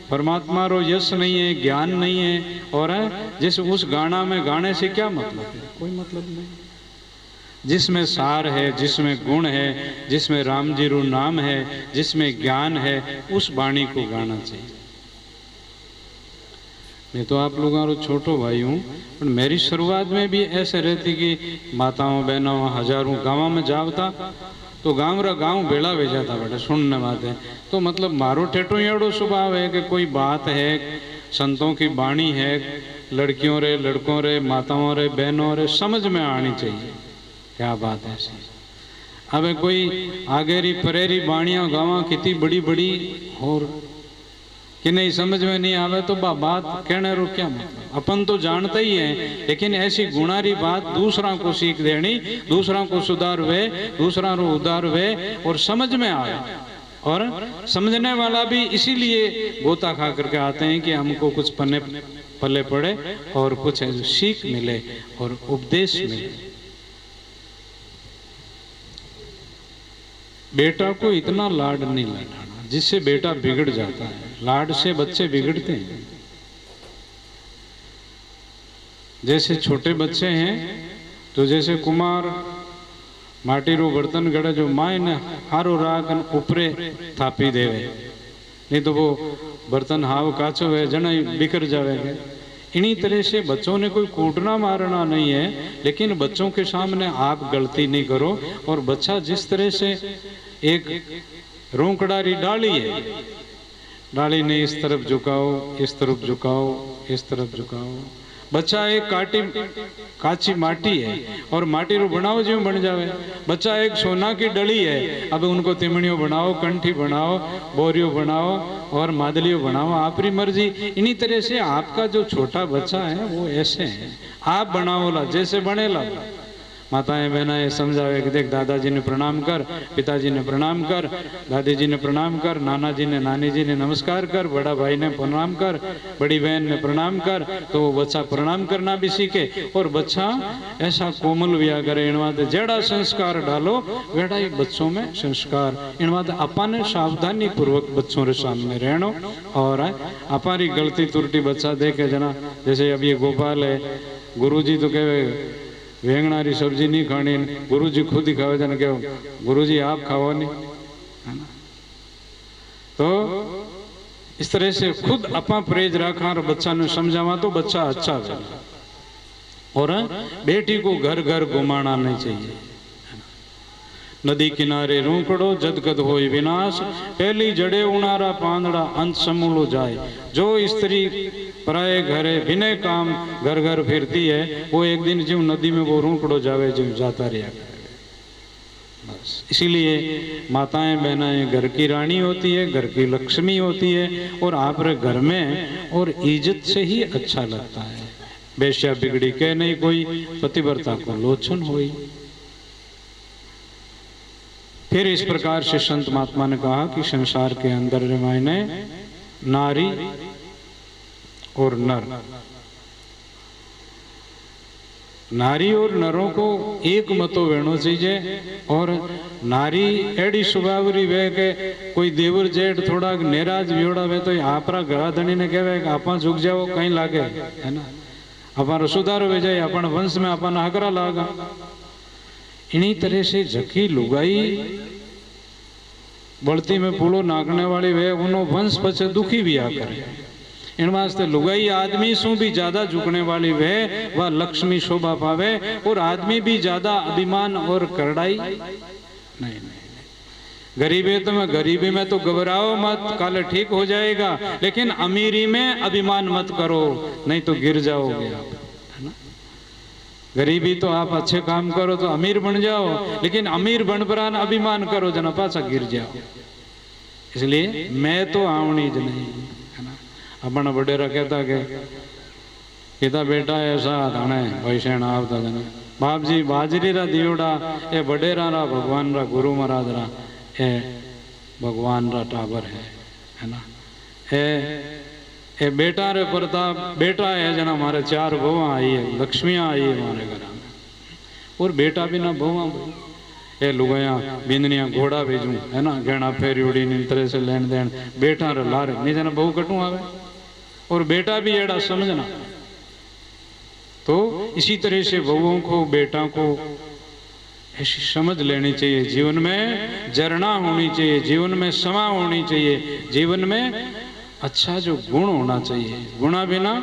परमात्मा रो यश नहीं है, ज्ञान नहीं है, और जिस उस गाना में गाने से क्या मतलब है, कोई मतलब नहीं। जिसमें सार है, जिसमें गुण है, जिसमें राम जी रू नाम है, जिसमें ज्ञान है, उस वाणी को गाना चाहिए। मैं तो आप लोगों का छोटो भाई हूँ, पर मेरी शुरुआत में भी ऐसे रहती कि माताओं बहनों हजारों गाँव में जावता तो गाँव बेड़ा वे जाता बेटा सुनने बातें। तो मतलब मारो ठेठो एड़ो स्वभाव है कि कोई बात है, संतों की वाणी है, लड़कियों रे लड़कों रे माताओं रे बहनों रे समझ में आनी चाहिए क्या बात है ऐसी। अब कोई आगेरी परेरी बाणियाँ गाँव कितनी बड़ी बड़ी और कि नहीं समझ में नहीं आवे तो बात कहने रो क्या मतलब। अपन तो जानते ही हैं, लेकिन ऐसी गुणारी बात दूसरा को सीख देनी, दूसरा को सुधार वे, दूसरा रो उदार वे और समझ में आए। और समझने वाला भी इसीलिए गोता खा करके आते हैं कि हमको कुछ पल्ले पड़े और कुछ सीख मिले और उपदेश मिले। बेटा को इतना लाड नहीं लगाना जिससे बेटा बिगड़ जाता है। लाड से बच्चे बिगड़ते हैं। जैसे छोटे बच्चे हैं तो जैसे कुमार माटी रो बर्तन गड़े जो माए ने हारो राग ऊपरे थापी देवे, नहीं तो वो बर्तन हाव काचो है जना बिखर जावेगा। इन्हीं तरह से बच्चों ने कोई कूटना मारना नहीं है, लेकिन बच्चों के सामने आप गलती नहीं करो। और बच्चा जिस तरह से एक रोंकड़ारी डाली है, डाली ने इस तरफ झुकाओ, इस तरफ झुकाओ, इस तरफ झुकाओ। बच्चा एक काची माटी है और माटी रो बनाओ जो बन जावे। बच्चा एक सोना की डली है, अब उनको तिमड़ियों बनाओ, कंठी बनाओ, बोरियो बनाओ और मादलियों बनाओ, आपरी मर्जी। इन्हीं तरह से आपका जो छोटा बच्चा है वो ऐसे है, आप बनाओ ला जैसे बनेला। माताएं बहनाएं समझावे कि देख दादाजी ने प्रणाम कर, पिताजी ने प्रणाम कर, दादी जी ने प्रणाम कर, नाना जी ने नानी जी ने नमस्कार कर, बड़ा भाई ने प्रणाम कर, बड़ी बहन ने प्रणाम कर। तो वो बच्चा प्रणाम करना भी सीखे और बच्चा ऐसा कोमल व्या करे। इनवाते जेड़ा संस्कार डालो वेड़ा ही बच्चों में संस्कार। इनवाते अपन सावधानी पूर्वक बच्चों के सामने रहनो। और अपारी गलती त्रुटि बच्चा देखे जना, जैसे अब ये गोपाल है, गुरुजी तो कहे वेंगणारी सब्जी नहीं खानी, गुरुजी खुद ही खावे जन के गुरुजी आप खाओ नहीं, है ना। तो इस तरह से खुद अपा परहेज रखा और बच्चा ने समझावा तो बच्चा अच्छा है। और बेटी को घर घर घुमाना नहीं चाहिए। नदी किनारे रोकड़ो जदगद होय विनाश, पहली जड़े उनारा पांदड़ा अंत समूलो जाए। जो स्त्री पराए घरे बिने काम घर घर फिरती है, वो एक दिन जीव नदी में वो रोकड़ो जावे जीव जाता रहा। बस इसीलिए माताएं बहनाएं घर की रानी होती है, घर की लक्ष्मी होती है। और आप रे घर में और इज्जत से ही अच्छा लगता है। बेश्या बिगड़ी के नहीं कोई, पतिव्रता को लोचन हुई। फिर इस प्रकार से संत महात्मा ने कहा कि संसार के अंदर मायने नारी और नर, नारी और नरों को एक मतो वेणो चाहिए। और नारी एडी स्वभावरी वे के कोई देवर जेठ थोड़ा नेराज वियोड़ा वे तो आपरा घराधणी ने कहे कि आपा झुक जाओ कहीं लागे, है ना, अपन सुधारो वे जाए, अपन वंश में अपन हकरा लागा। इन्हीं तरह से झकी लुगाई बड़ती में पूलो नाखने वाली वे उनो वंश पछे दुखी भी आ करे। इन वास्ते लुगाई आदमी सु भी ज्यादा झुकने वाली वे वह लक्ष्मी शोभा पावे, और आदमी भी ज्यादा अभिमान और करड़ाई नहीं। गरीबी गरीबी में तो घबराओ मत, कल ठीक हो जाएगा, लेकिन अमीरी में अभिमान मत करो, नहीं तो गिर जाओगे आप, है ना। गरीबी तो आप अच्छे काम करो तो अमीर बन जाओ, लेकिन अमीर बन पर अभिमान करो जना पासा गिर जाओ। इसलिए मैं तो आवनी ज नहीं, है ना। अपना बडेरा कहता के पिता बेटा ऐसा थाने पैसे ना आवता जना बाप जी बाजरी रा दियोड़ा ए बडेरा रा भगवान रा गुरु महाराज रा ए भगवान रा टाबर है ना। ए बेटा रे प्रताप बेटा है जना हमारे 4 बहुआ आई है, लक्ष्मियाँ आई है हमारे घर में, और बेटा भी ना बहुआ ए लुगाया बिंदनिया घोड़ा भेजू, है ना, गहना फेरी उड़ी इन तरह से लेन देन बेटा रे लारे नहीं जना बहु कटू आवे, और बेटा भी एड़ा समझना। तो इसी तरह से बहुओं को बेटा को ऐसी समझ लेनी चाहिए, जीवन में जरना होनी चाहिए, जीवन में समा होनी चाहिए, जीवन में अच्छा जो गुण होना चाहिए। गुणा बिना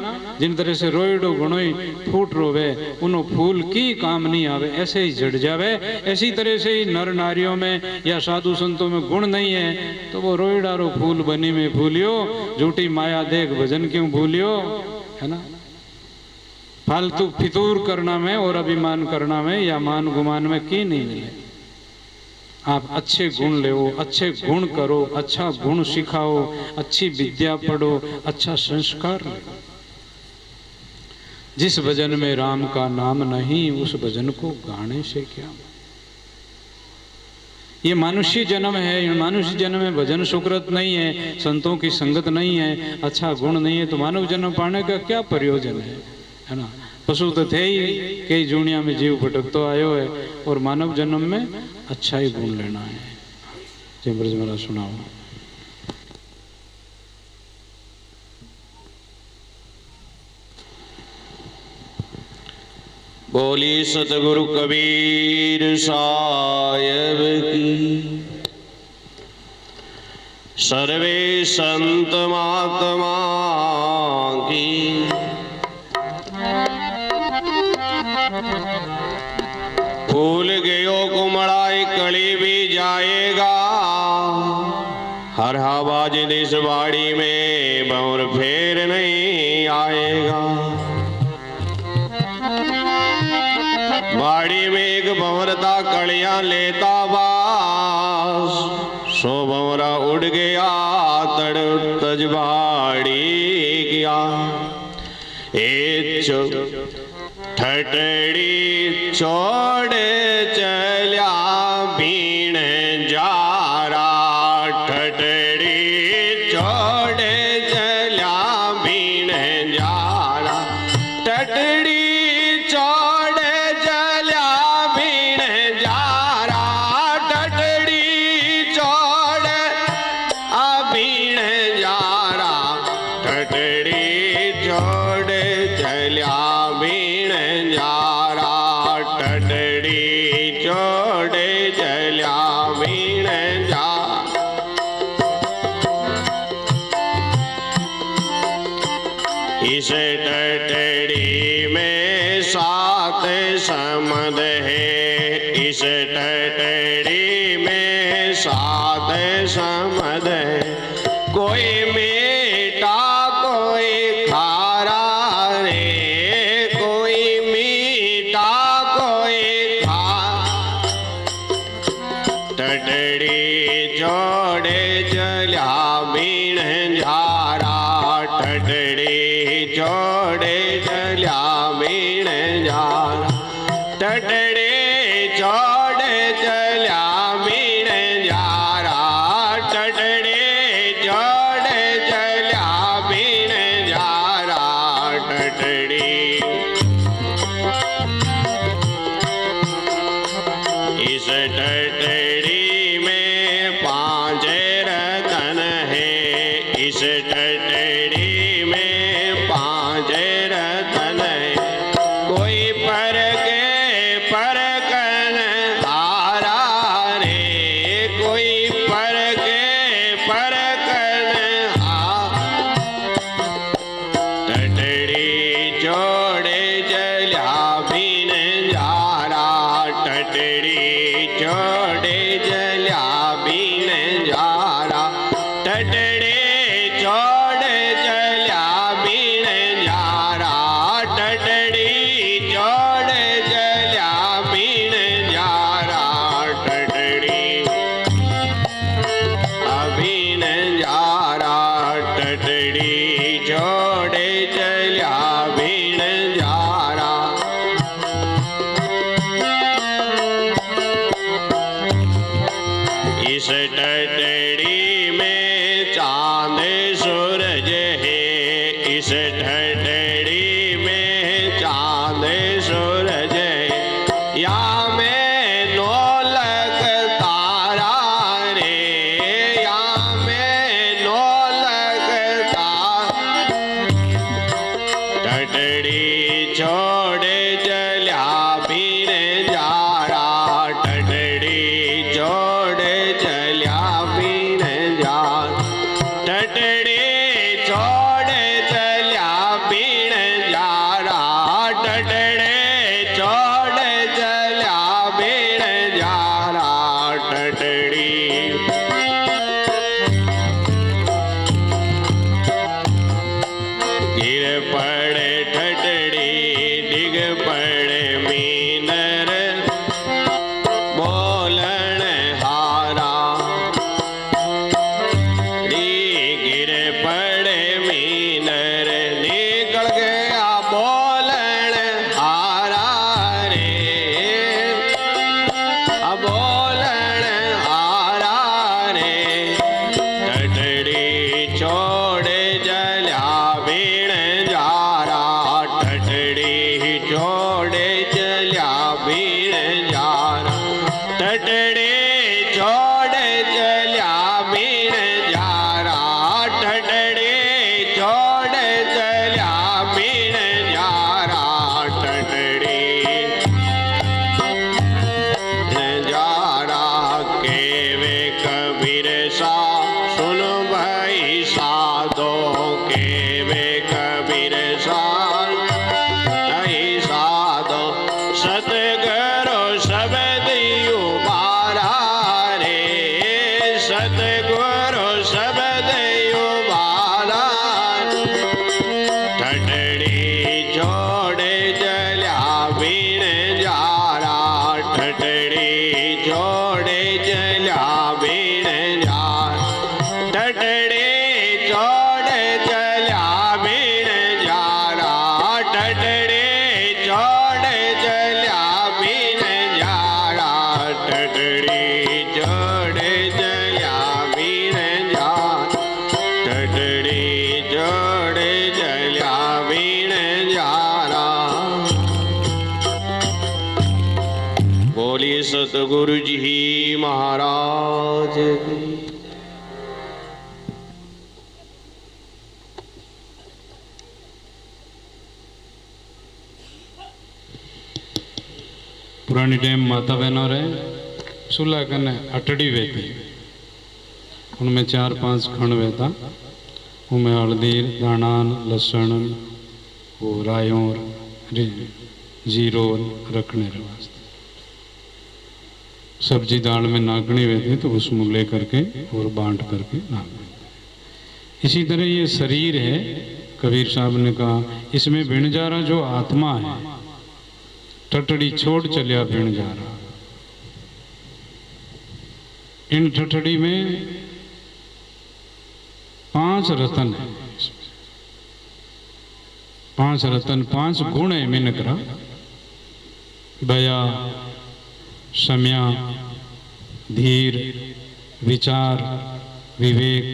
जिन तरह से रोइडो गुणोई फूट रोवे उनो फूल की काम नहीं आवे, ऐसे ही झड़ जावे। ऐसी तरह से ही नर नारियों में या साधु संतों में गुण नहीं है तो वो रोइडारो फूल बनी में फूलियो, झूठी माया देख भजन क्यों भूलियो, है ना। फालतू फितूर करना में और अभिमान करना में या मान गुमान में की नहीं मिले। आप अच्छे गुण ले, अच्छे गुण करो, अच्छा गुण सिखाओ, अच्छी विद्या पढ़ो, अच्छा संस्कार लो। जिस भजन में राम का नाम नहीं उस भजन को गाने से क्या। ये मनुष्य जन्म है, मनुष्य जन्म में भजन सुकृत नहीं है, संतों की संगत नहीं है, अच्छा गुण नहीं है, तो मानव जन्म पाने का क्या प्रयोजन है ना। पशु तो थे ही, कई दुनिया में जीव भटक तो आयो है, और मानव जन्म में अच्छा ही गुण लेना है। जय ब्रज महाराज सुनाओ। बोली सतगुरु कबीर साहिब की। सर्वे संत महात्मा की। फूल गयो कुमड़ाई कली भी जाएगा, हर हवा जिस बाड़ी में भंवर फेर नहीं आएगा। बाड़ी में एक भंवरता कलियां लेता बास, सो भंवरा उड़ गया तड़ तजबाड़ी गया। ठटड़ी छोड़ चल्या बीण जारा, ठटड़ी छोड़ चल्या बीण जारा, ठटड़ी छोड़ चल्या बीण जारा, ठटड़ी छोड़ बीण जारा, ठटड़ी छोड़ चल्या बीण जारा, ठटड़ी छोड़ चल्या बीण जारा। इस ठटड़ी में 7 समद है, इस ठटड़ी में 7 समद है। कोई मीठा कोई खारा रे, कोई मीठा कोई खारा। ठटड़ी छोड़े चल्या बीण जारा, ठटड़ी छोड़े चल्या बीण जारा, ठटड़ी छोड़े चल्या बीण जारा, ठटड़ी छोड़े चल्या बीण जारा, ठटड़ी। इस ठटड़ी में 5 रतन है, इस ठटड़ी में 5 रतन है। कोई पर कन हारा रे, कोई पर के ठठड़ी छोड़े चल्या बीण जारा। इस ठठड़ी में चांद सूरज है, इस ठठड़ी में चांद सूरज है, या में नौलख तारा रे, या में नौलख तारा। ठठड़ी छोड़े चल्या बीण जारा, ठठड़ी छोड़े चल्या बीण जारा, ठठड़ी छोड़े चल्या बीण जारा, ठठड़ी छोड़े चल्या बीण जारा। ठठड़ी गिर पड़े ठठड़ी डिग पड़े मीनर बोलन हारा। गिर पड़े मीनर निकल गया बोलन हारा रे, बोलन हारा रे। ठठड़ी छोड़े चल्या बीण जारा, ठठड़ी छोड़े चल्या बीण जारा, ठठड़ी छोड़े चल्या बीण जारा, ठठड़ी छोड़े चल्या बीण जारा। ठठड़ी जारा केवे कबीर सा सुन भाई साधो, केवे कबीर सा भाई साधो, सतगुरु शब्द उबारा रे, सतगुरु शब्द उबारा। ठठड़ी छोड़े चल्या बीण जारा, ठठड़ी छोड़े चल्या बीण जारा, ठठड़ी छोड़े चल्या बीण जारा, ठठड़ी छोड़े चल्या बीण जारा, ठठड़ी छोड़े चल्या बीण जारा, ठठड़ी छोड़े चल्या बीण जारा। बोली सतगुरु जी महाराज की। पुरानी टाइम माता बहनों रे चूल्हा कने अटड़ी वेती, उनमें 4-5 खण वेता, उनमें हल्दी दाणान लसण वो रायों जीरो रखने रे वास्ते। सब्जी दाल में नागनी वेती तो उसमें ले करके और बांट करके नाग देते। इसी तरह ये शरीर है, कबीर साहब ने कहा इसमें भिणजारा जो आत्मा है, ठठड़ी छोड़ चलिया भिणजारा। इन ठठड़ी में 5 रतन है, 5 रतन 5 गुण है मिनकरा, दया सम्या धीर विचार विवेक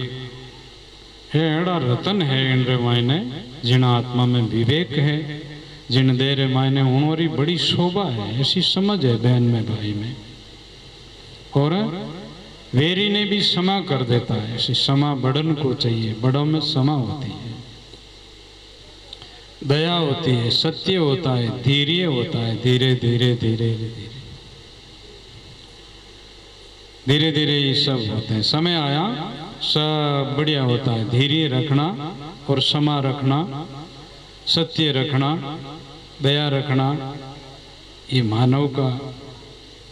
है। एड़ा रतन है इन रे मायने, जिन आत्मा में विवेक है, जिन देरे मायने उनोरी बड़ी शोभा है, ऐसी समझ है बहन में भाई में। और वेरी ने भी क्षमा कर देता है, ऐसी क्षमा बड़न को चाहिए, बड़ों में क्षमा होती है, दया होती है, सत्य होता है, धैर्य होता है, धीरे धीरे धीरे धीरे धीरे धीरे ये सब होते हैं। समय आया सब बढ़िया होता है, धैर्य रखना और क्षमा रखना, सत्य रखना, दया रखना, ये मानव का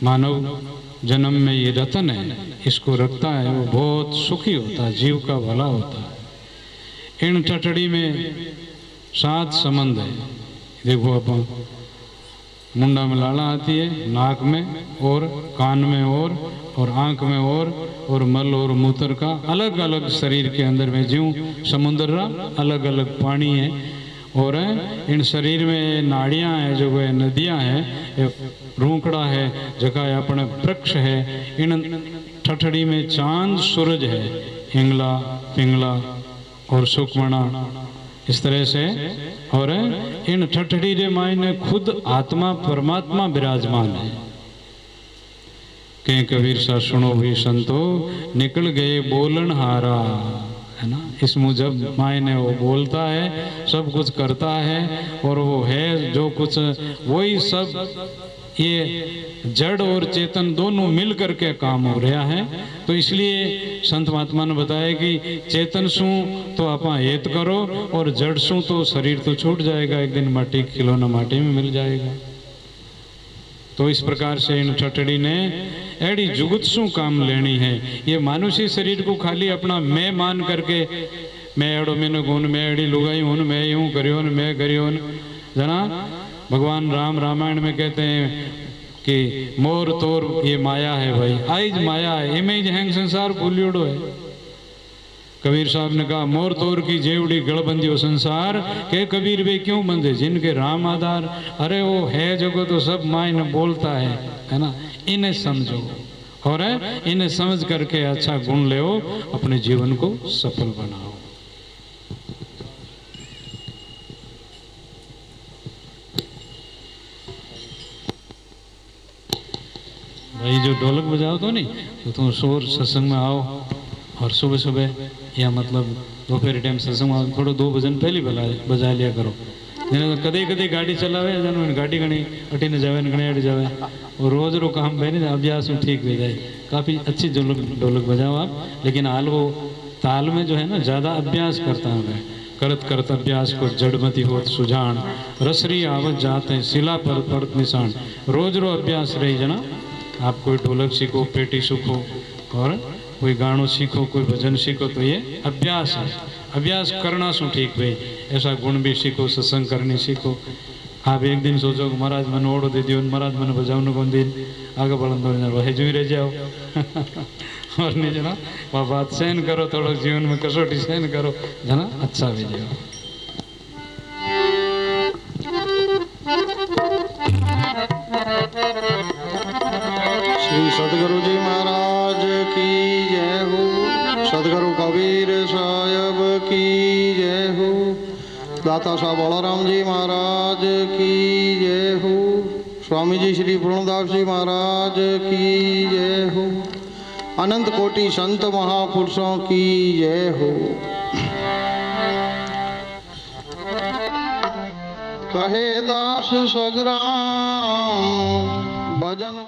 मानव जन्म में ये रतन है, इसको रखता है वो बहुत सुखी होता है, जीव का भला होता है। इन ठठड़ी में 7 संबंध है। देखो अपन मुंडा में लाला आती है, नाक में और कान में और आंख में और मल और मूत्र का अलग अलग शरीर के अंदर में ज्यों समुद्र अलग अलग पानी है। और इन शरीर में नाड़ियाँ हैं, जो वह नदियाँ हैं, रूंकड़ा है, जगह अपने वृक्ष है। इन ठठड़ी में चांद सूरज है, इंगला पिंगला और सुकमणा, इस तरह से। और इन ठठड़ी रे मायने खुद आत्मा परमात्मा विराजमान है। के कबीर सा सुनो भी संतो, निकल गए बोलन हारा, है ना। इस मुजब मायने वो बोलता है, सब कुछ करता है, और वो है जो कुछ, वही सब ये जड़ और चेतन दोनों मिल करके काम हो रहा है। तो इसलिए संत महात्मा ने बताया कि चेतन सू तो आप हेत करो, और जड़ सू तो शरीर तो छूट जाएगा, एक दिन माटी खिलौना माटी में मिल जाएगा। तो इस प्रकार से इन ठठड़ी ने एड़ी जुगुत्सु काम लेनी है। ये मानुषी शरीर को खाली अपना मैं मान करके, मैं एड़ो मैंने गुण, मैं एड़ी लुगाई हूं, मैं यूं करियो, मैं करियो जना। भगवान राम रामायण में कहते हैं कि मोर तोर ये माया है भाई, आइज माया है, इमेज हैंग संसार भूलियोड़ो है। कबीर साहब ने कहा मोर तोर की जेवड़ी गड़बंदियो संसार, के कबीर वे क्यों बंधे जिनके राम आधार। अरे वो है जगो तो सब मायने बोलता है ना। इन्हें समझो और इन्हें समझ करके अच्छा गुण ले, अपने जीवन को सफल बनाओ। भाई जो ढोलक बजाओ तो नहीं, तो तुम शोर सत्संग में आओ, और सुबह सुबह या मतलब दोपहर टाइम सत्संग में थोड़ा 2 भजन पहले बजा लिया करो। कदे कदे गाड़ी चलावे जन गाड़ी घनी अटी न जावे घने अट जावे, और रोज रो काम बहने अभ्यास में ठीक हो जाए। काफ़ी अच्छी ढोलक बजाओ आप, लेकिन हाल वो ताल में जो है ना ज़्यादा अभ्यास करता है। करत करत अभ्यास को जड़मती होत सुजान, रसरी आवत जाते शिला पर पड़त निशान। रोज रो अभ्यास रही जना। आप कोई ढोलक सीखो, पेटी सीखो, और कोई गानों सीखो, कोई भजन सीखो, तो ये अभ्यास है। अभ्यास करना सो ठीक भाई। ऐसा गुण भी सीखो, सत्संग करनी सीखो। आप एक दिन सोचो कि महाराज मैंने ओढ़ो दे दियो, महाराज मैंने बजाओ कौन दिन, आगे बढ़ो वह जो ही रह जाओ। और नहीं जना, वह बात सहन करो, थोड़ा जीवन में कसौटी सहन करो जना, अच्छा भी जाओ। श्री सदगुरु जी महाराज की जय हो। सदगुरु कबीर साहब की जय हो। दाता साहब बलराम जी महाराज की जय हो। स्वामी जी श्री पूर्णदास जी महाराज की जय हो। अनंत कोटि संत महापुरुषों की जय हो। कहे दास सगराम भजन